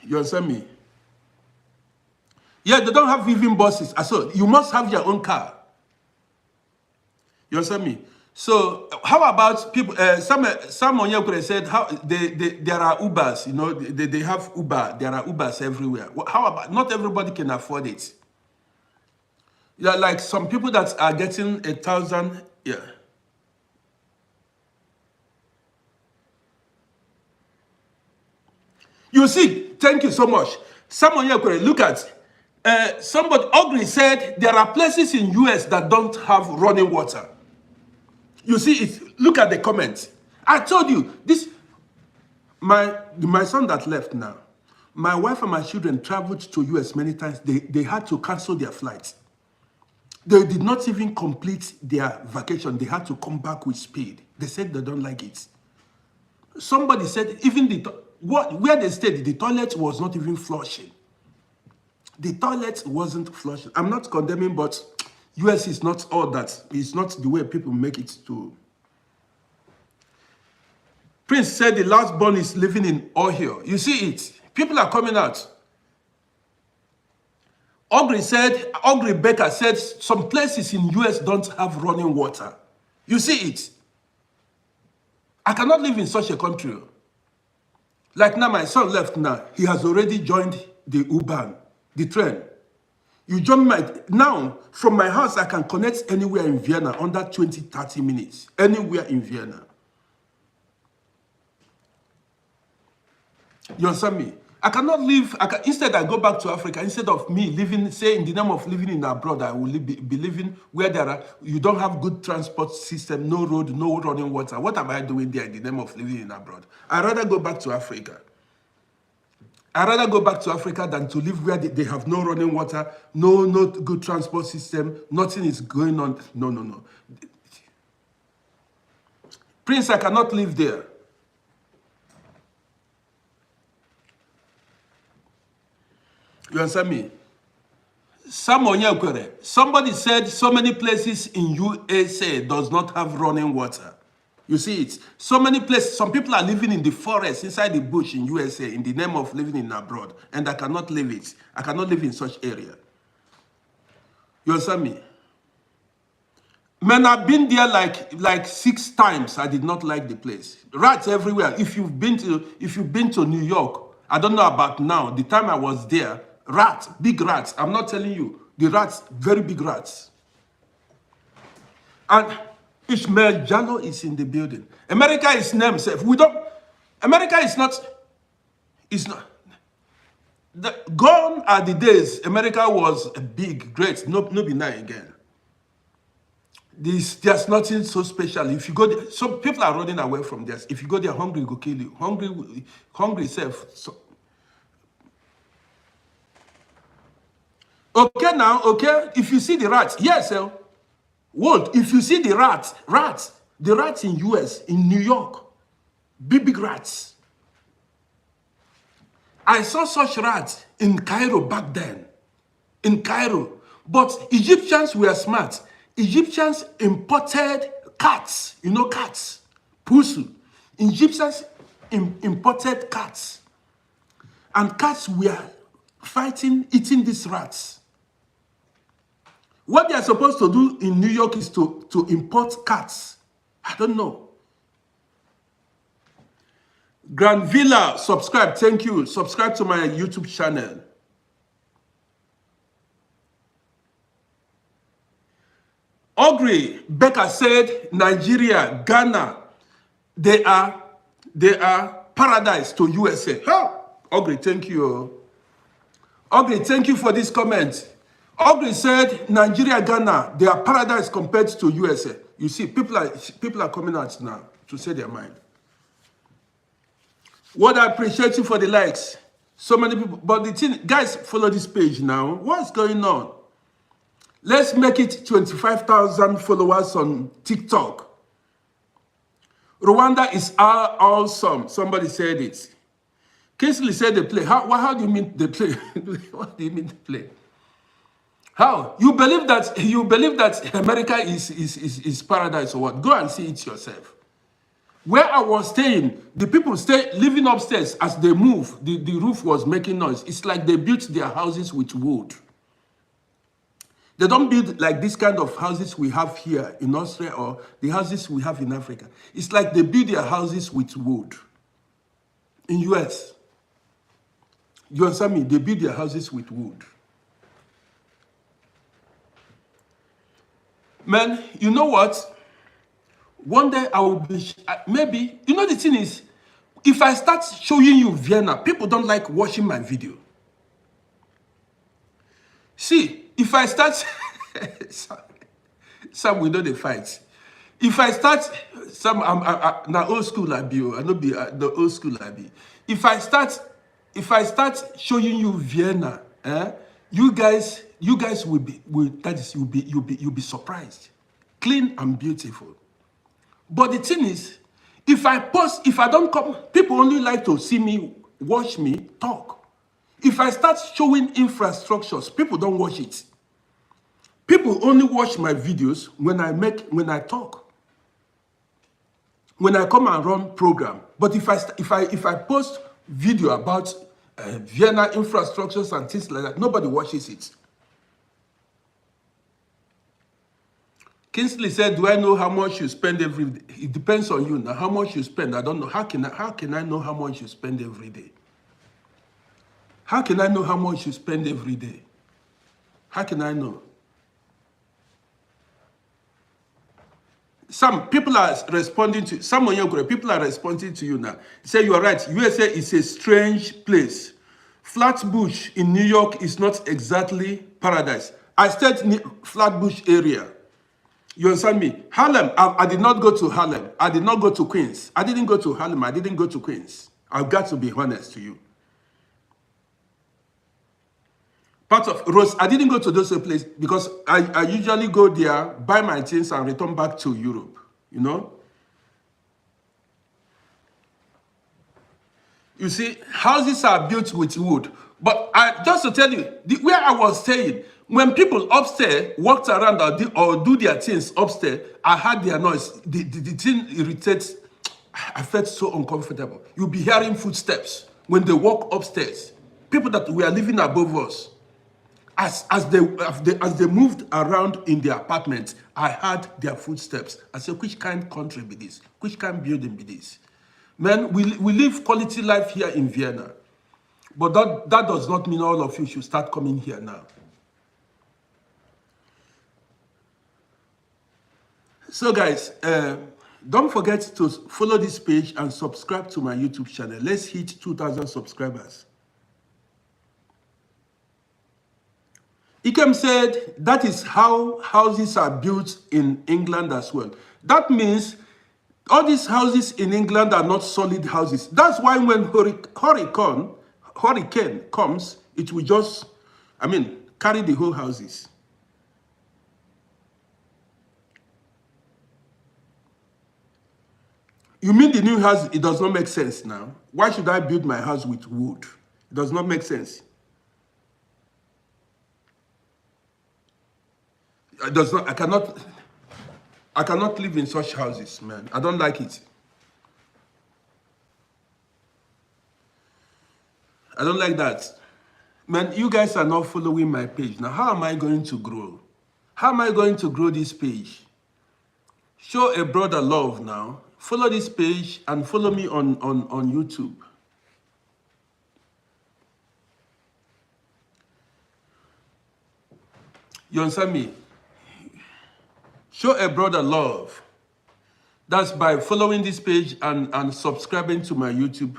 You understand me? Yeah, they don't have even buses. So you must have your own car. You understand me? So how about people? Some on here could have said how there are Ubers. They have Uber. There are Ubers everywhere. How about not everybody can afford it? Yeah, like some people that are getting 1,000. Yeah. You see, thank you so much. Someone here could look at. Somebody, Ogri said, there are places in US that don't have running water. You see it. Look at the comments. I told you, this, my son that left now, my wife and my children traveled to US many times. They had to cancel their flights. They did not even complete their vacation. They had to come back with speed. They said they don't like it. Somebody said, even where they stayed, the toilet was not even flushing. The toilet wasn't flushing. I'm not condemning, but US is not all that. It's not the way people make it to. Prince said the last born is living in Ohio. You see it. People are coming out. Ogri Becker said some places in US don't have running water. You see it. I cannot live in such a country. Like now, my son left now. He has already joined the U-Bahn. The train. You join now, from my house, I can connect anywhere in Vienna under 20, 30 minutes. Anywhere in Vienna. You understand me? I cannot live, instead I go back to Africa, instead of me living, say in the name of living in abroad, I will be living where you don't have good transport system, no road, no running water. What am I doing there in the name of living in abroad? I'd rather go back to Africa. I'd rather go back to Africa than to live where they have no running water, no good transport system, nothing is going on. No. Prince, I cannot live there. You understand me? Somebody said so many places in USA does not have running water. You see it? So many places, some people are living in the forest, inside the bush in USA in the name of living in abroad, and I cannot live it. I cannot live in such area. You understand me? Man, I've been there like 6 times. I did not like the place. Rats everywhere. If you've been to New York, I don't know about now. The time I was there, rats, big rats. I'm not telling you. The rats, very big rats. And Ishmael Jano is in the building. America is named safe. America is not. Gone are the days America was big, great. No be now again. There's nothing so special. If you go there, some people are running away from this. If you go there hungry, it will kill you. Hungry self. So. Okay now, okay. If you see the rats, yes, sir. What? If you see the rats in US, in New York, big rats. I saw such rats in Cairo back then. In Cairo. But Egyptians were smart. Egyptians imported cats. You know cats? Pusu. Egyptians imported cats. And cats were fighting, eating these rats. What they are supposed to do in New York is to import cats. I don't know. Grand Villa, subscribe. Thank you. Subscribe to my YouTube channel. Ogre Becker said Nigeria, Ghana, they are paradise to USA. Huh? Ogre, thank you. Ogre, thank you for this comment. Ogre said Nigeria, Ghana, they are paradise compared to USA. You see, people are coming out now to say their mind. What I appreciate you for the likes. So many people, but the thing, guys, follow this page now. What's going on? Let's make it 25,000 followers on TikTok. Rwanda is awesome. Somebody said it. Kingsley said they play. How do you mean they play? What do you mean they play? How? You believe that America is paradise or what? Go and see it yourself. Where I was staying, the people living upstairs as they move, the roof was making noise. It's like they built their houses with wood. They don't build like this kind of houses we have here in Austria or the houses we have in Africa. It's like they build their houses with wood. In US. You understand me? They build their houses with wood. Man, you know what? One day I will be, maybe, you know the thing is, if I start showing you Vienna, people don't like watching my video. See, if I start, some we know the fight. If I start, now old school I be, I know be the old school I be. If I start showing you Vienna, you guys will you'll be surprised, clean and beautiful. But the thing is, if I don't come, people only like to see me, watch me talk. If I start showing infrastructures, people don't watch it. People only watch my videos when I talk. When I come and run program. But if I post video about Vienna infrastructures and things like that, nobody watches it. Kingsley said, do I know how much you spend every day? It depends on you now. How much you spend, I don't know. How can I know how much you spend every day? How can I know how much you spend every day? How can I know? Some people are responding to, people are responding to you now. Say you are right, USA is a strange place. Flatbush in New York is not exactly paradise. I stayed in Flatbush area. You understand me? Harlem, I did not go to Harlem. I did not go to Queens. I didn't go to Harlem. I didn't go to Queens. I've got to be honest to you. Part of Rose, I didn't go to those places because I usually go there, buy my things, and return back to Europe. You know? You see, houses are built with wood. But just to tell you, where I was staying, when people upstairs walked around or do their things upstairs, I heard their noise. The thing irritates. I felt so uncomfortable. You'll be hearing footsteps when they walk upstairs. People that were living above us, as they moved around in their apartments, I heard their footsteps. I said, which kind of country be this? Which kind of building be this? Man, we live quality life here in Vienna. But that does not mean all of you should start coming here now. So guys, don't forget to follow this page and subscribe to my YouTube channel. Let's hit 2,000 subscribers. Ikem said that is how houses are built in England as well. That means all these houses in England are not solid houses. That's why when hurricane comes, it will just, carry the whole houses. You mean the new house, it does not make sense now? Why should I build my house with wood? It does not make sense. It does not, I cannot live in such houses, man. I don't like it. I don't like that. Man, you guys are not following my page. Now, how am I going to grow? How am I going to grow this page? Show a brother love now. Follow this page and follow me on YouTube. You understand me? Show a brother love. That's by following this page and subscribing to my YouTube.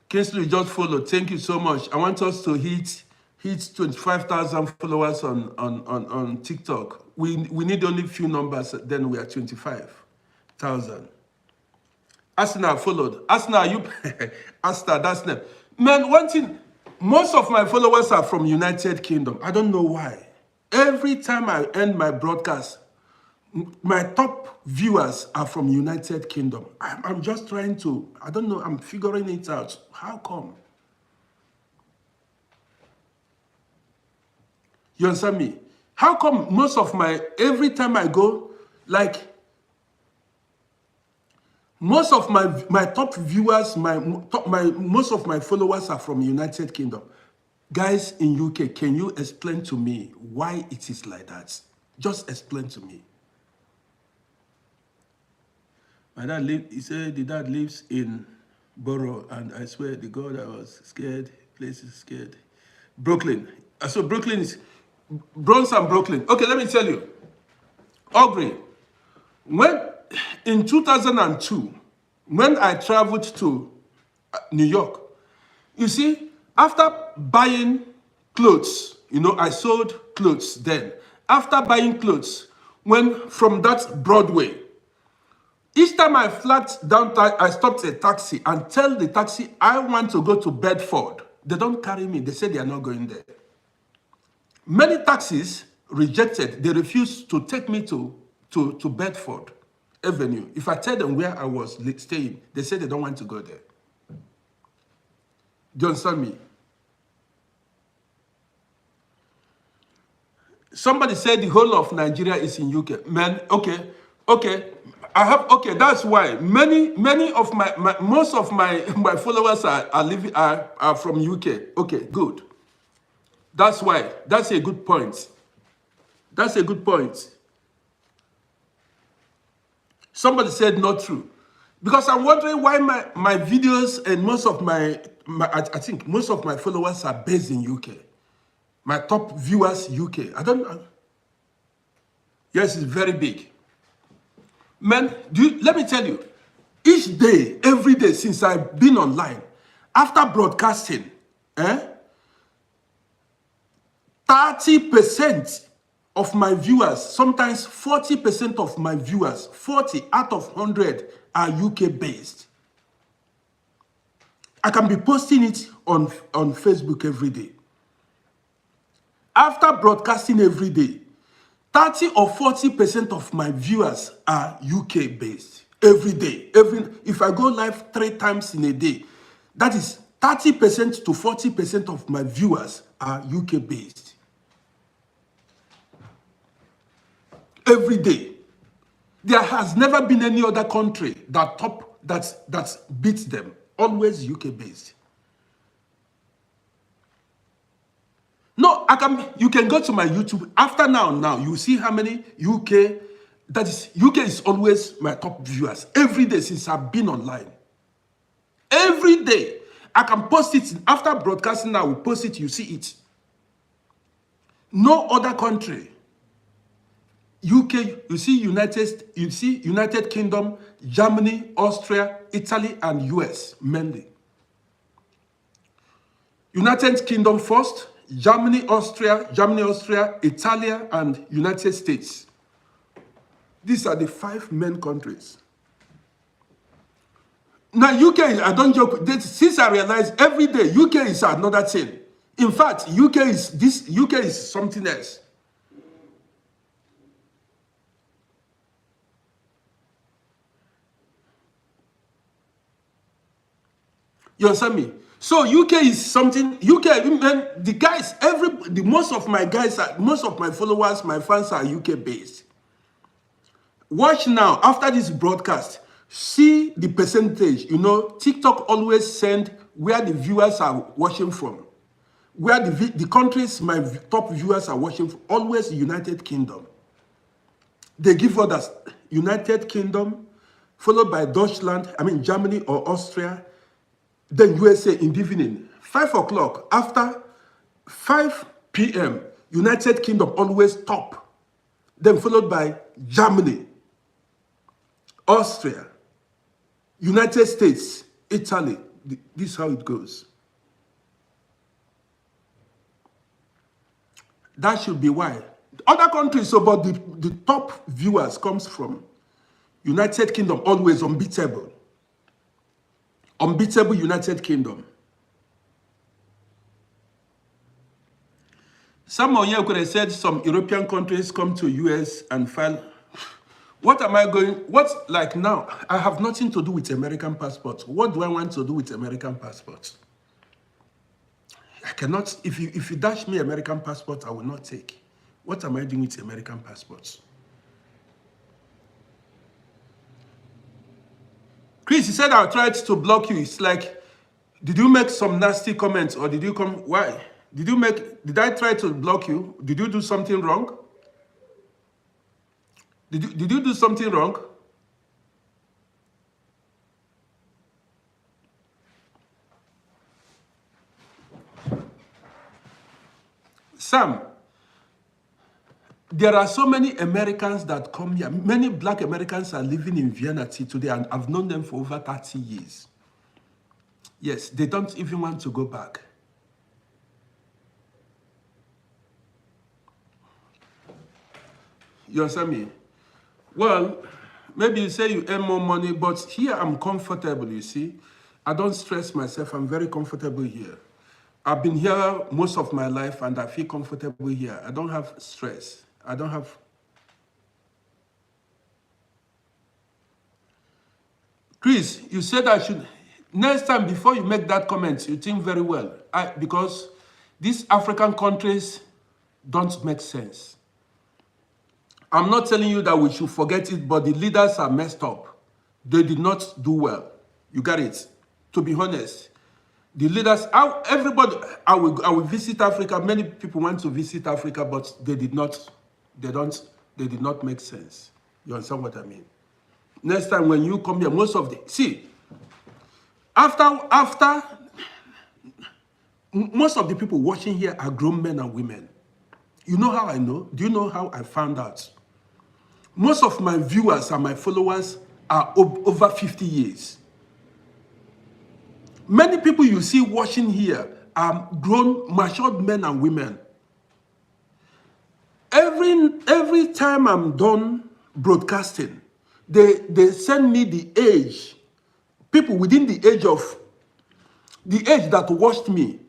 Kingsley, just follow. Thank you so much. I want us to hit 25,000 followers on TikTok. We need only a few numbers, then we are 25,000. Asna followed. Asna, you Asna, that's name. Man, one thing, most of my followers are from United Kingdom. I don't know why. Every time I end my broadcast, my top viewers are from United Kingdom. I'm just trying to, I don't know, I'm figuring it out. How come? You understand me? How come most of every time I go, like, most of my top viewers, most of my followers are from United Kingdom. Guys in UK, can you explain to me why it is like that? Just explain to me. My dad he said the dad lives in Borough, and I swear to God I was scared. Place is scared. Brooklyn. So Brooklyn is Bronx and Brooklyn. Okay, let me tell you. Aubrey, when in 2002, when I traveled to New York, you see, after buying clothes, I sold clothes then. After buying clothes, when from that Broadway, each time I flagged down, I stopped a taxi and tell the taxi I want to go to Bedford. They don't carry me. They say they are not going there. Many taxis rejected. They refused to take me to Bedford Avenue. If I tell them where I was staying, they say they don't want to go there. Do you understand me? Somebody said the whole of Nigeria is in UK. Man, okay. That's why many of most of my followers are from UK. Okay, good. That's why. That's a good point. That's a good point. Somebody said not true. Because I'm wondering why my videos and most of I think most of my followers are based in UK. My top viewers, UK. I don't know. Yes, it's very big. Man, let me tell you, each day, every day since I've been online, after broadcasting, 30% of my viewers, sometimes 40% of my viewers, 40 out of 100 are UK based. I can be posting it on Facebook every day. After broadcasting every day, 30 or 40% of my viewers are UK based every day. If I go live 3 times in a day, that is 30% to 40% of my viewers are UK based. Every day. There has never been any other country that beats them. Always UK based. No, you can go to my YouTube. After now, you see how many UK is always my top viewers. Every day since I've been online. Every day. I can post it. After broadcasting, I will post it, you see it. No other country. UK, you see United Kingdom, Germany, Austria, Italy, and US mainly. United Kingdom first, Germany, Austria, Italy, and United States. These are the 5 main countries. Now, UK, I don't joke. Since I realized every day, UK is another thing. In fact, UK is something else. You understand me? So UK is something. UK, man, the guys, most of my followers, my fans are UK based. Watch now, after this broadcast, see the percentage. You know, TikTok always send where the viewers are watching from. Where the countries my top viewers are watching from, always United Kingdom. They give others United Kingdom, followed by Deutschland, Germany or Austria, then USA in the evening. 5 o'clock, after 5 p.m., United Kingdom always top. Then followed by Germany, Austria, United States, Italy. This is how it goes. That should be why. Other countries, but the top viewers comes from United Kingdom, always unbeatable. Unbeatable United Kingdom. Some of you could have said some European countries come to US and file. Like now? I have nothing to do with American passports. What do I want to do with American passports? I cannot, if you dash me American passport, I will not take. What am I doing with American passports? Chris, he said I tried to block you. It's like, did you make some nasty comments or did you come? Why? Did I try to block you? Did you do something wrong? Did you do something wrong? Sam, there are so many Americans that come here. Many black Americans are living in Vienna today, and I've known them for over 30 years. Yes, they don't even want to go back. You understand me? Well, maybe you say you earn more money, but here I'm comfortable, you see. I don't stress myself. I'm very comfortable here. I've been here most of my life, and I feel comfortable here. I don't have stress. I don't have... Chris, you said I should... Next time, before you make that comment, you think very well. Because these African countries don't make sense. I'm not telling you that we should forget it, but the leaders are messed up. They did not do well. You got it? To be honest. The leaders, everybody, I will visit Africa. Many people want to visit Africa, but they did not make sense. You understand what I mean? Next time when you come here, most of the, see, after, most of the people watching here are grown men and women. You know how I know? Do you know how I found out? Most of my viewers and my followers are over 50 years. Many people you see watching here are grown, matured men and women. Every time I'm done broadcasting, they send me the age, people within the age that watched me.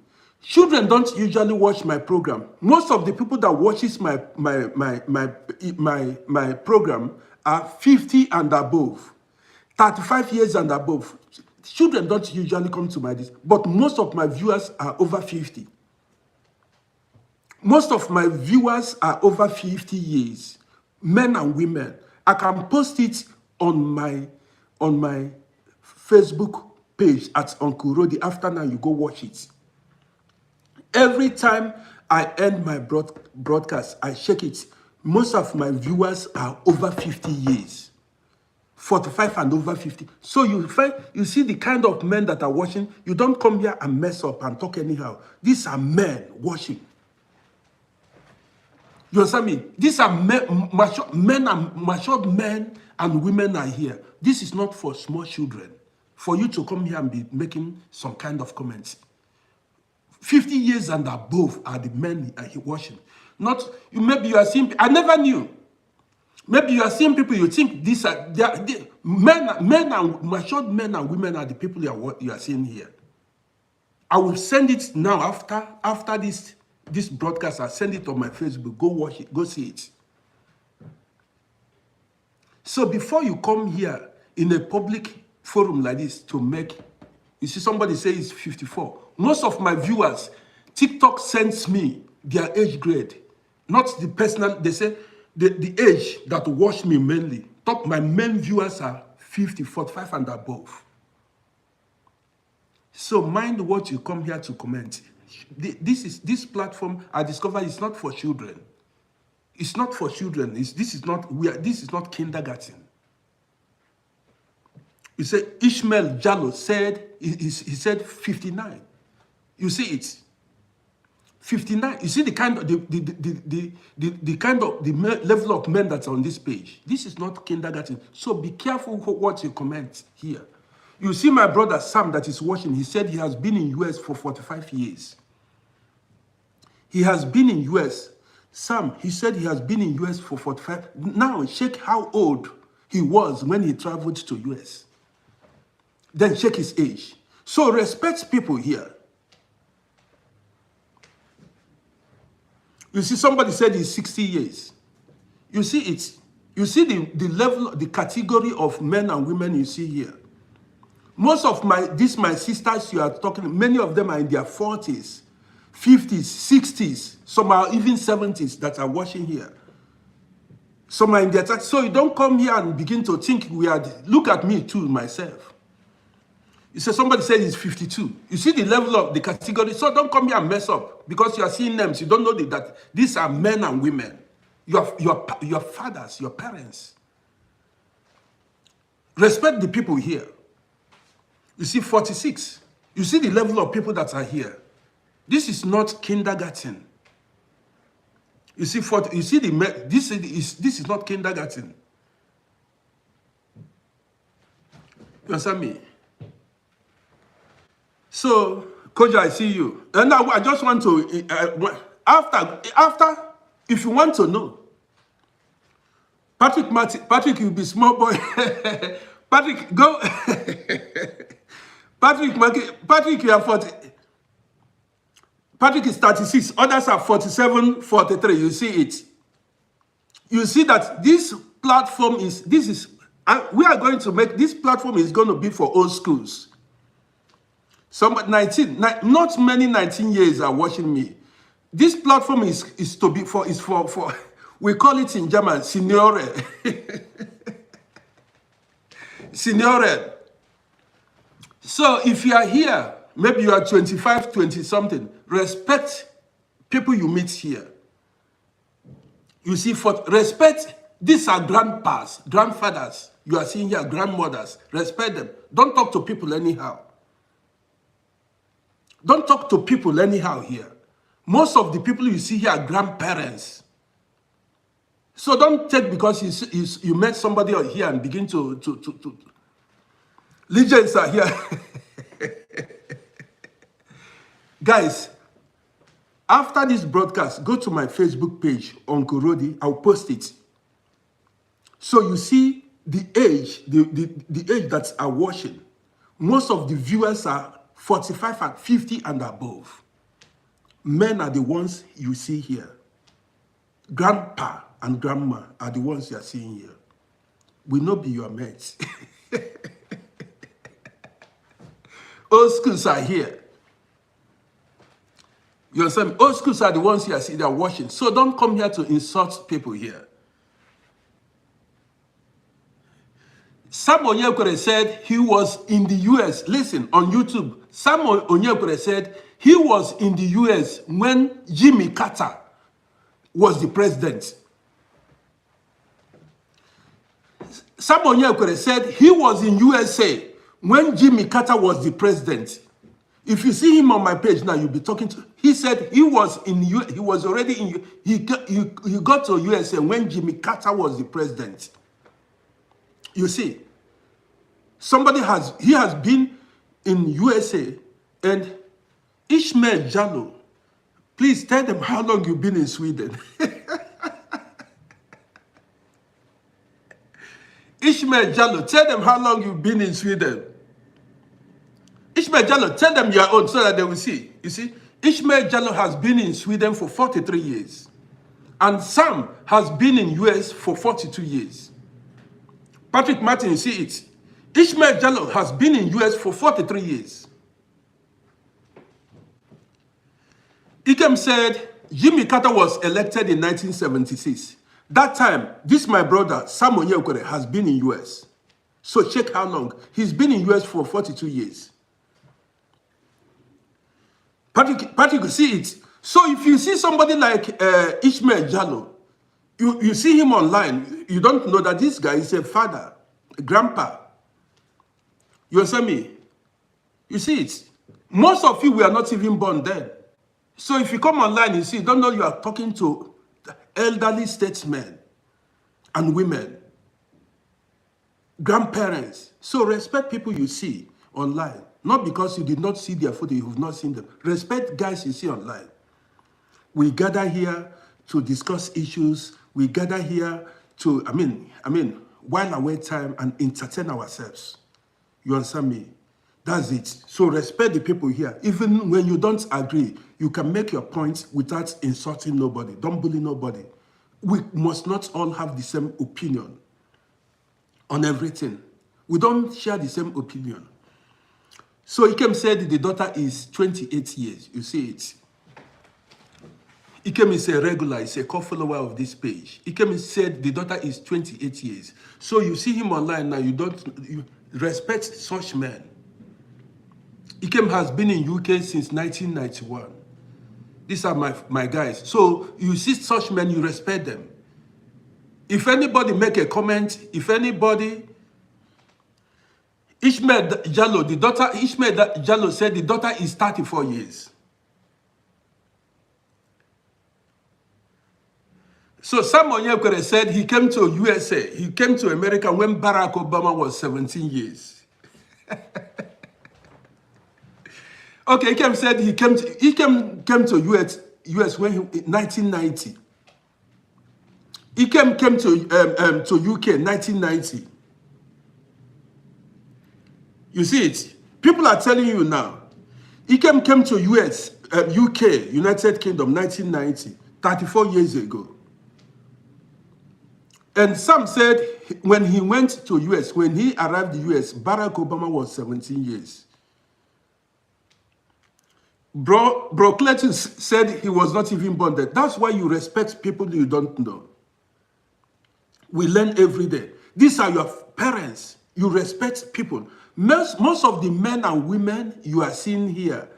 Children don't usually watch my program. Most of the people that watches my program are 50 and above, 35 years and above. Children don't usually come to my this, but most of my viewers are over 50. Most of my viewers are over 50 years, men and women. I can post it on my Facebook page at Uncle RODDY. After now, you go watch it. Every time I end my broadcast, I check it. Most of my viewers are over 50 years, 45 and over 50. So you see the kind of men that are watching. You don't come here and mess up and talk anyhow. These are men watching. You understand me? These are matured men and women are here. This is not for small children. For you to come here and be making some kind of comments. 50 years and above are the men watching. Maybe you are seeing. I never knew. Maybe you are seeing people. You think these are men and matured men and women are the people you are seeing here. I will send it now after this broadcast. I'll send it on my Facebook. Go watch it. Go see it. So before you come here in a public forum like this to make, you see somebody say it's 54. Most of my viewers, TikTok sends me their age grade, not the personal. They say the age that watch me mainly. My main viewers are 50, 45 and above. So mind what you come here to comment. This platform I discovered is not for children. It's not for children. This is not kindergarten. You say Ishmael Jallo said he said 59. You see it. 59. You see the kind of the level of men that's on this page. This is not kindergarten. So be careful what you comment here. You see my brother Sam that is watching. He said he has been in US for 45 years. He has been in US. Sam, he said he has been in US for 45. Now check how old he was when he traveled to US. Then check his age. So respect people here. You see, somebody said he's 60 years. You see it. You see the level, the category of men and women you see here. Most of my sisters you are talking, many of them are in their 40s, 50s, 60s. Some are even 70s that are watching here. Some are in their 30s. So you don't come here and begin to think look at me too, myself. You say somebody said he's 52. You see the level of the category. So don't come here and mess up because you are seeing names. You don't know that these are men and women. Your fathers, your parents. Respect the people here. You see 46. You see the level of people that are here. This is not kindergarten. You see 40. You see this is not kindergarten. You understand me? So, Koja, I see you. And now I just want to, after, if you want to know, Patrick, you'll be small boy. Patrick, go. Patrick, you are 40. Patrick is 36. Others are 47, 43. You see it. You see that this platform we are going to make, this platform is going to be for old schools. Not many 19 years are watching me. This platform is for we call it in German, Signore. Signore. So if you are here, maybe you are 25, 20 something, respect people you meet here. You see, respect, these are grandpas, grandfathers. You are seeing here, grandmothers. Respect them. Don't talk to people anyhow. Don't talk to people anyhow here. Most of the people you see here are grandparents. So don't take because you met somebody here and begin to legends are here. Guys, After this broadcast, go to my Facebook page, Uncle RODDY. I'll post it. So you see the age, the age that are watching. Most of the viewers are 45 and 50 and above. Men are the ones you see here. Grandpa and grandma are the ones you are seeing here. Will not be your mates. Old schools are here. You understand? Old schools are the ones you are seeing, they are watching. So don't come here to insult people here. Sam Onyekure said he was in the US. Listen, on YouTube, Sam Onyekure said he was in the US when Jimmy Carter was the president. Sam Onyekure said he was in USA when Jimmy Carter was the president. If you see him on my page now, you'll be talking to. He said he was in. He was already in. He got to USA when Jimmy Carter was the president. You see, he has been in USA, and Ishmael Jallo, please tell them how long you've been in Sweden. Ishmael Jallo, tell them how long you've been in Sweden. Ishmael Jallo, tell them your own so that they will see. You see, Ishmael Jallo has been in Sweden for 43 years. And Sam has been in US for 42 years. Patrick Martin, you see it. Ishmael Jallo has been in US for 43 years. Ikem said Jimmy Carter was elected in 1976. That time, this my brother, Sam Onyekure, has been in US. So check how long. He's been in US for 42 years. Patrick, you see it. So if you see somebody like Ishmael Jallo, you see him online, you don't know that this guy is a father, a grandpa. You understand me? You see it. Most of you were not even born then. So if you come online, you see, don't know you are talking to elderly statesmen and women, grandparents. So respect people you see online. Not because you did not see their photo, you have not seen them. Respect guys you see online. We gather here to discuss issues. We gather here to, while away time and entertain ourselves. You understand me? That's it. So respect the people here. Even when you don't agree, you can make your points without insulting nobody. Don't bully nobody. We must not all have the same opinion on everything. We don't share the same opinion. So Ikem said the daughter is 28 years. You see it. Ikem is a regular, is a co-follower of this page. Ikem said the daughter is 28 years. So you see him online now, you respect such men. Ikem has been in UK since 1991. These are my guys. So you see such men, you respect them. If anybody make a comment, if anybody... Ishmael Jallo said the daughter is 34 years. So Sam Onyekure said he came to USA, he came to America when Barack Obama was 17 years. Okay, Ikem said he came to US when 1990. Ikem came to UK 1990. You see it? People are telling you now. Ikem came to UK, United Kingdom, 1990, 34 years ago. And some said when he went to US, when he arrived in the US, Barack Obama was 17 years. Bro Clayton said he was not even born there. That's why you respect people you don't know. We learn every day. These are your parents. You respect people. Most of the men and women you are seeing here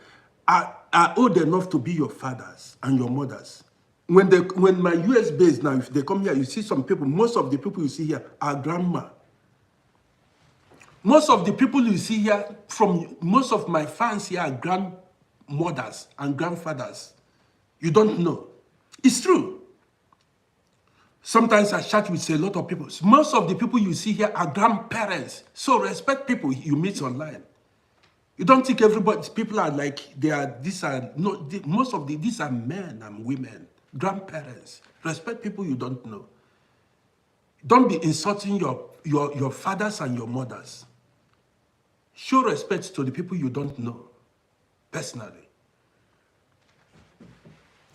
are old enough to be your fathers and your mothers. When my US base now, if they come here, you see some people, most of the people you see here are grandma. Most of the people you see here, from most of my fans here are grandmothers and grandfathers. You don't know. It's true. Sometimes I chat with a lot of people. Most of the people you see here are grandparents. So respect people you meet online. You don't think everybody, people are like, they are, these are, no, most of these are men and women, grandparents. Respect people you don't know. Don't be insulting your fathers and your mothers. Show respect to the people you don't know, personally.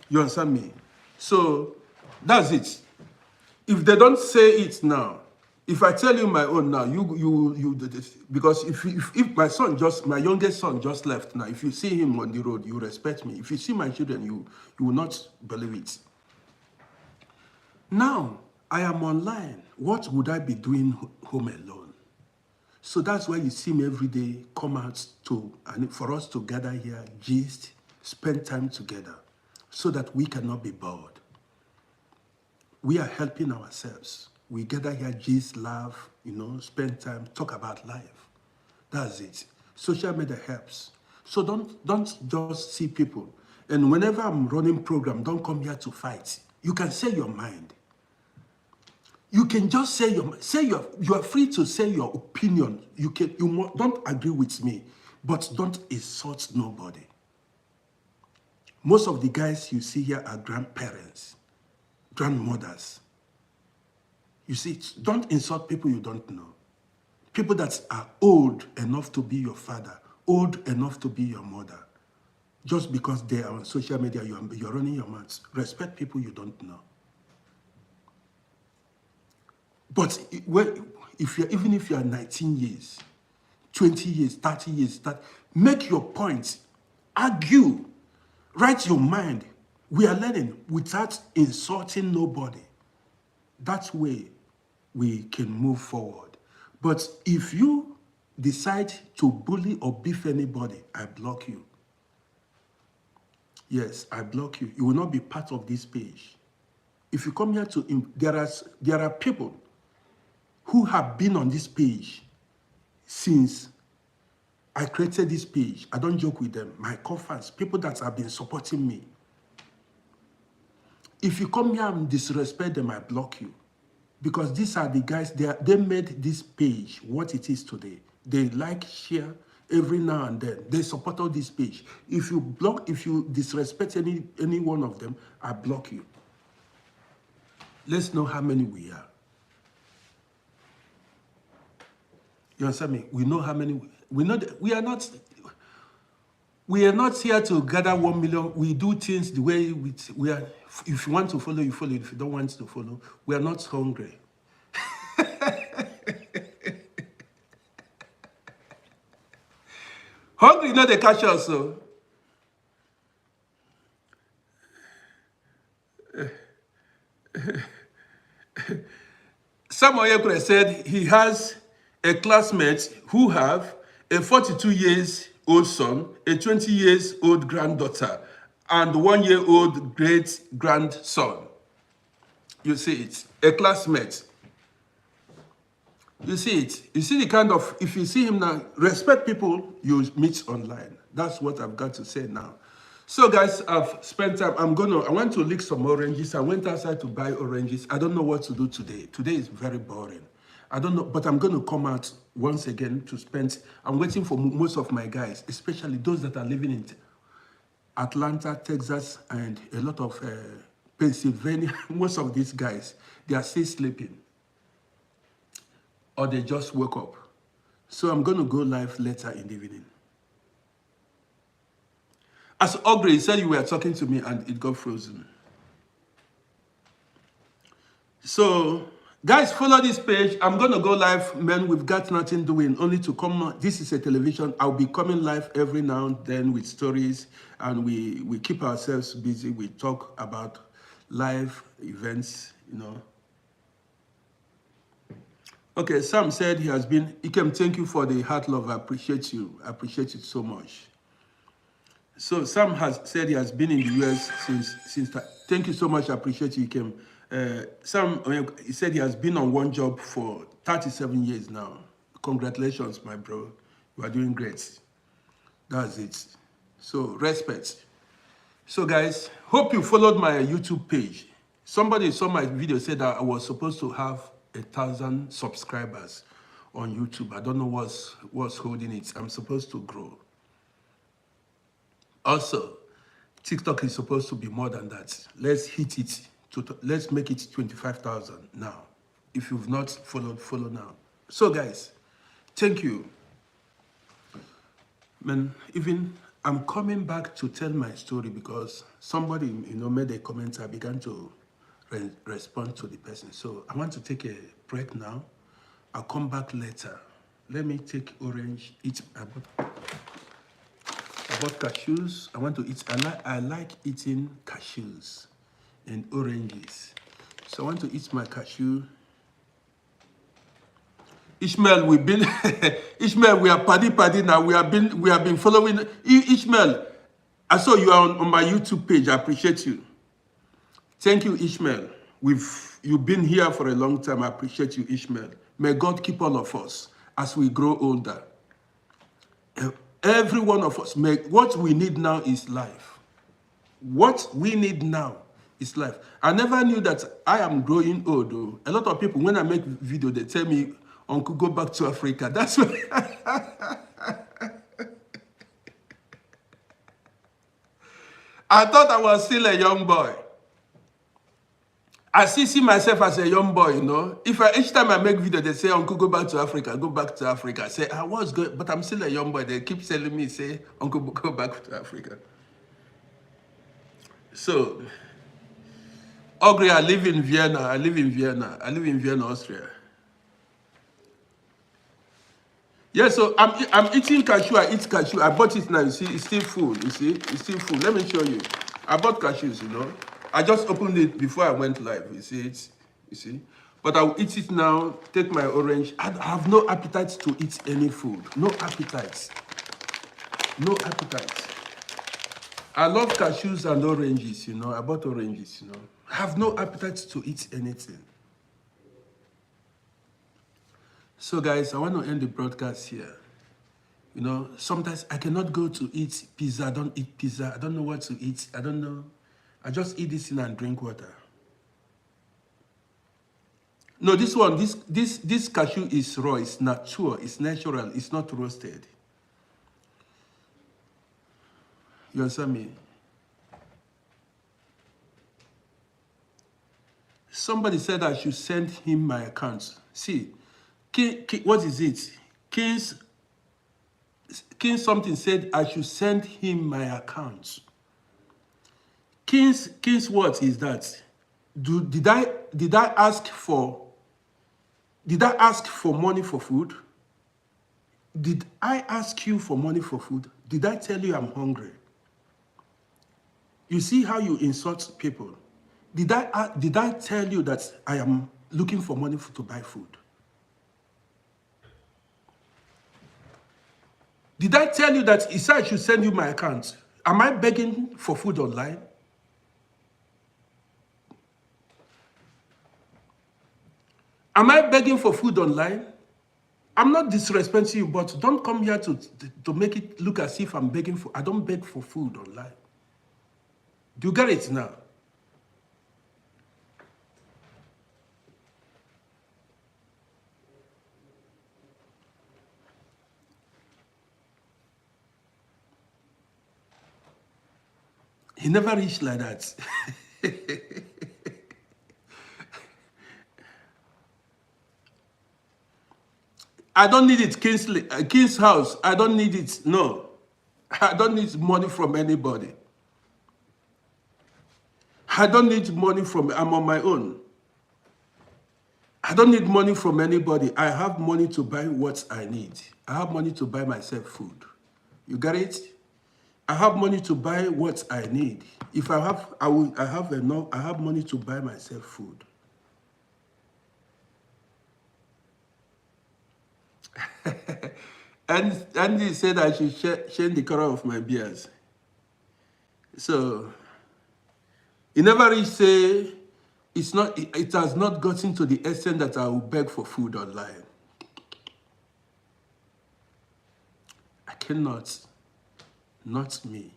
You understand me? So, that's it. If they don't say it now, if I tell you my own now, because if my youngest son just left now, if you see him on the road, you respect me. If you see my children, you will not believe it. Now, I am online. What would I be doing home alone? So that's why you see me every day come out and for us to gather here, gist, spend time together, so that we cannot be bored. We are helping ourselves. We gather here, gist, laugh, spend time, talk about life. That's it. Social media helps. So don't just see people. And whenever I'm running program, don't come here to fight. You can say your mind. You can just say you are free to say your opinion. You don't agree with me, but don't insult nobody. Most of the guys you see here are grandparents, grandmothers. You see, don't insult people you don't know. People that are old enough to be your father, old enough to be your mother. Just because they are on social media, you're running your mouth. Respect people you don't know. But even if you are 19 years, 20 years, 30 years, make your point. Argue. Write your mind. We are learning without insulting nobody. That way, we can move forward. But if you decide to bully or beef anybody, I block you. Yes, I block you. You will not be part of this page. If you come here there are people who have been on this page since I created this page. I don't joke with them. My conference, people that have been supporting me. If you come here and disrespect them, I block you. Because these are the guys, they made this page what it is today. They share every now and then. They support all this page. If you disrespect any one of them, I block you. Let's know how many we are. You understand me? We know how many. We know that we are not here to gather 1 million. We do things the way we are. If you want to follow, you follow. If you don't want to follow, we are not hungry. Hungry, not the catch us. So. Samuel Ekure said he has a classmate who have a 42 years old son, a 20 years old granddaughter, and 1 year old great grandson. You see it, a classmate. You see it. You see the kind of, if you see him now, respect people you meet online. That's what I've got to say now. So guys, I've spent time. I want to lick some oranges. I went outside to buy oranges. I don't know what to do today. Today is very boring. I don't know, but I'm going to come out once again to spend. I'm waiting for most of my guys, especially those that are living in Atlanta, Texas, and a lot of Pennsylvania. Most of these guys, they are still sleeping. Or they just woke up. So I'm going to go live later in the evening. As Aubrey said, you were talking to me and it got frozen. So, guys, follow this page. I'm going to go live, man. We've got nothing doing, only to come. This is a television. I'll be coming live every now and then with stories, and we keep ourselves busy. We talk about live events, Okay, Sam said he has been. Ikem, thank you for the heart love. I appreciate you. I appreciate it so much. So Sam has said he has been in the US since that. Thank you so much. I appreciate you, Ikem. Sam, he said he has been on one job for 37 years now. Congratulations, my bro. You are doing great. That's it. So respect. So guys, hope you followed my YouTube page. Somebody saw my video, said that I was supposed to have 1,000 subscribers on YouTube. I don't know what's holding it. I'm supposed to grow. Also, TikTok is supposed to be more than that. Let's hit it. Let's make it 25,000 now. If you've not followed, follow now. So guys, thank you. Man, even I'm coming back to tell my story because somebody, made a comment. I began to respond to the person. So I want to take a break now. I'll come back later. Let me take orange, eat. I bought cashews. I want to eat. I like eating cashews and oranges. So I want to eat my cashew. Ishmael, we've been Ishmael, we are paddy now. We have been following Ishmael. I saw you are on my YouTube page. I appreciate you. Thank you, Ishmael. You've been here for a long time. I appreciate you, Ishmael. May God keep all of us as we grow older. Every one of us, what we need now is life. What we need now is life. I never knew that I am growing old. Though. A lot of people, when I make video, they tell me, Uncle, go back to Africa. That's why I thought I was still a young boy. I still see myself as a young boy, If each time I make video, they say, Uncle, go back to Africa, go back to Africa. I say, I was good, but I'm still a young boy. They keep telling me, say, Uncle, go back to Africa. So, Audrey, I live in Vienna. I live in Vienna, Austria. Yeah, so I'm eating cashew. I eat cashew. I bought it now. You see, it's still full. You see, it's still full. Let me show you. I bought cashews. I just opened it before I went live. You see it. You see, but I'll eat it now. Take my orange. I have no appetite to eat any food. No appetite. No appetite. I love cashews and oranges. I bought oranges. I have no appetite to eat anything. So guys, I want to end the broadcast here. Sometimes I cannot go to eat pizza. I don't eat pizza. I don't know what to eat. I don't know. I just eat this thing and drink water. No, this one, this cashew is raw. It's natural. It's natural. It's not roasted. You understand me? Somebody said I should send him my account. See, what is it? King something said I should send him my account. King's what is that? Did I ask for money for food? Did I ask you for money for food? Did I tell you I'm hungry? You see how you insult people. Did I tell you that I am looking for money to buy food? Did I tell you that he said I should send you my account? Am I begging for food online? Am I begging for food online? I'm not disrespecting you, but don't come here to make it look as if I'm begging for. I don't beg for food online. Do you get it now? He never reached like that. I don't need it, King's house. I don't need it. No. I don't need money from anybody. I don't need money I'm on my own. I don't need money from anybody. I have money to buy what I need. I have money to buy myself food. You got it? I have money to buy what I need. If I have, I have enough. I have money to buy myself food. and he said I should change the color of my beers. So he never really say it has not gotten to the extent that I will beg for food online. I cannot. Not me.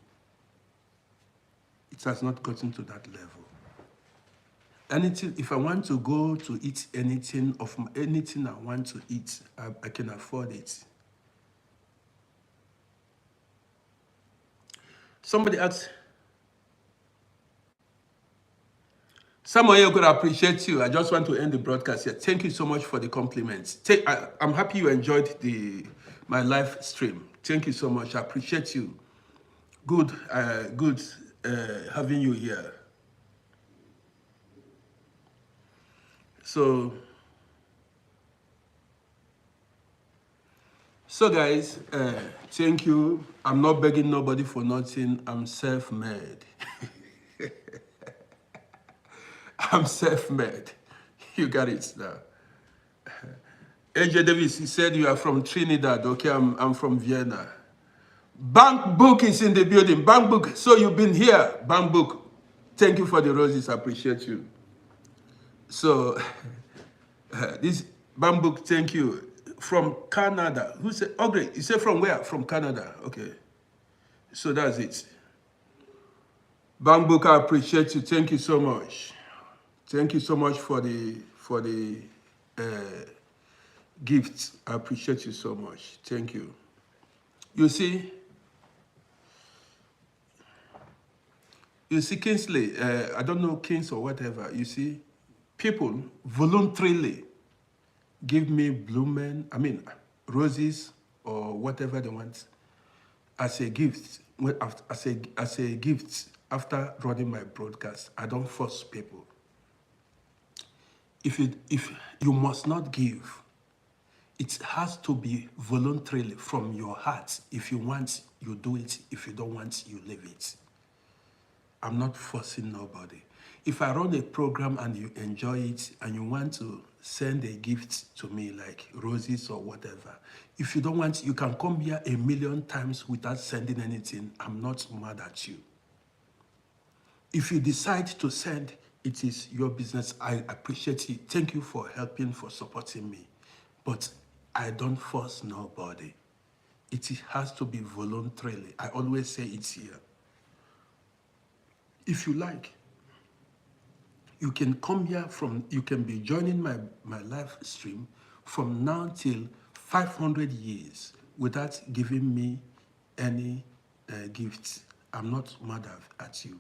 It has not gotten to that level. Anything, if I want to go to eat anything I want to eat, I can afford it. Somebody asked, Samuel could appreciate you. I just want to end the broadcast here. Thank you so much for the compliments. I'm happy you enjoyed my live stream. Thank you so much. I appreciate you. Good, good having you here. So guys, thank you. I'm not begging nobody for nothing. I'm self-made. I'm self-made. You got it now. AJ Davis, he said you are from Trinidad. Okay, I'm from Vienna. Bank Book is in the building. Bank Book. So you've been here. Bank Book. Thank you for the roses. I appreciate you. So this Bank Book, thank you. From Canada. Who said? Oh, great. You said from where? From Canada. Okay. So that's it. Bank Book, I appreciate you. Thank you so much. Thank you so much for the gifts. I appreciate you so much. Thank you. You see, Kingsley, I don't know Kings or whatever. You see, people voluntarily give me roses or whatever they want as a gift. As a gift after running my broadcast. I don't force people. If you must not give, it has to be voluntarily from your heart. If you want, you do it. If you don't want, you leave it. I'm not forcing nobody. If I run a program and you enjoy it and you want to send a gift to me like roses or whatever, if you don't want, you can come here 1,000,000 times without sending anything. I'm not mad at you. If you decide to send, it is your business. I appreciate it. Thank you for helping, for supporting me. But I don't force nobody. It has to be voluntarily. I always say it's here. If you like, you can come here you can be joining my live stream from now till 500 years without giving me any gifts. I'm not mad at you.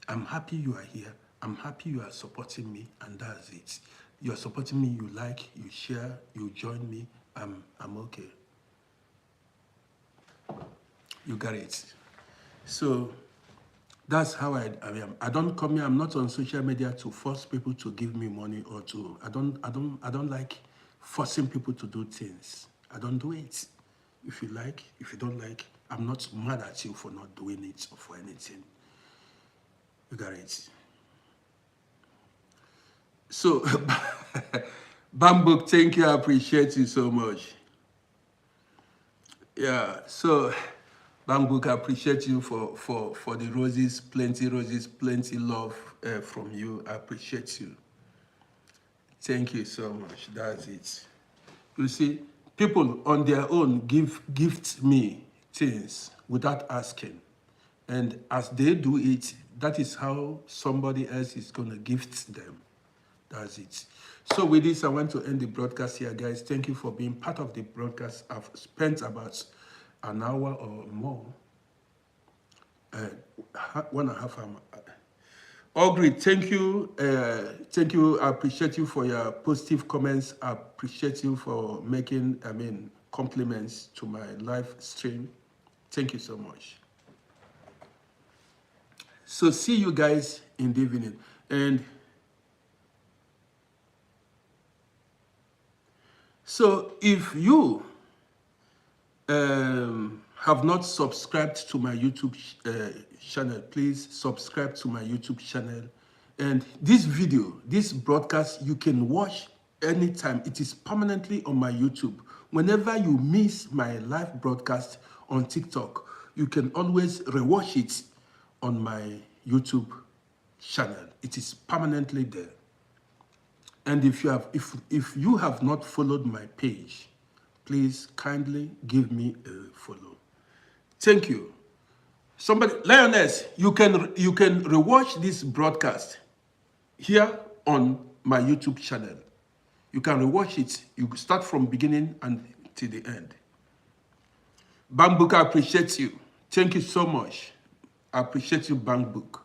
I'm happy you are here. I'm happy you are supporting me, and that's it. You're supporting me, you like, you share, you join me. I'm okay. You got it. So that's how I am. I don't come here. I'm not on social media to force people to give me money or to. I don't like forcing people to do things. I don't do it. If you like, if you don't like, I'm not mad at you for not doing it or for anything. You got it. So, Bambuk, thank you. I appreciate you so much. Yeah. So, Bambuk, I appreciate you for the roses, plenty love from you. I appreciate you. Thank you so much. That's it. You see, people on their own gift me things without asking. And as they do it, that is how somebody else is going to gift them. That's it. So with this, I want to end the broadcast here, guys. Thank you for being part of the broadcast. I've spent about an hour or more. 1.5 hours. All great. Thank you. Thank you. I appreciate you for your positive comments. I appreciate you for making, compliments to my live stream. Thank you so much. So see you guys in the evening. And so if you have not subscribed to my YouTube channel, please subscribe to my YouTube channel. And this video, this broadcast, you can watch anytime. It is permanently on my YouTube. Whenever you miss my live broadcast on TikTok, you can always rewatch it on my YouTube channel. It is permanently there. And if you have not followed my page, please kindly give me a follow. Thank you. Somebody, Lioness, you can rewatch this broadcast here on my YouTube channel. You can rewatch it. You start from beginning and to the end. Bambuka, I appreciate you. Thank you so much. I appreciate you, Bank Book.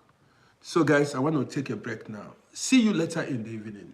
So guys, I want to take a break now. See you later in the evening.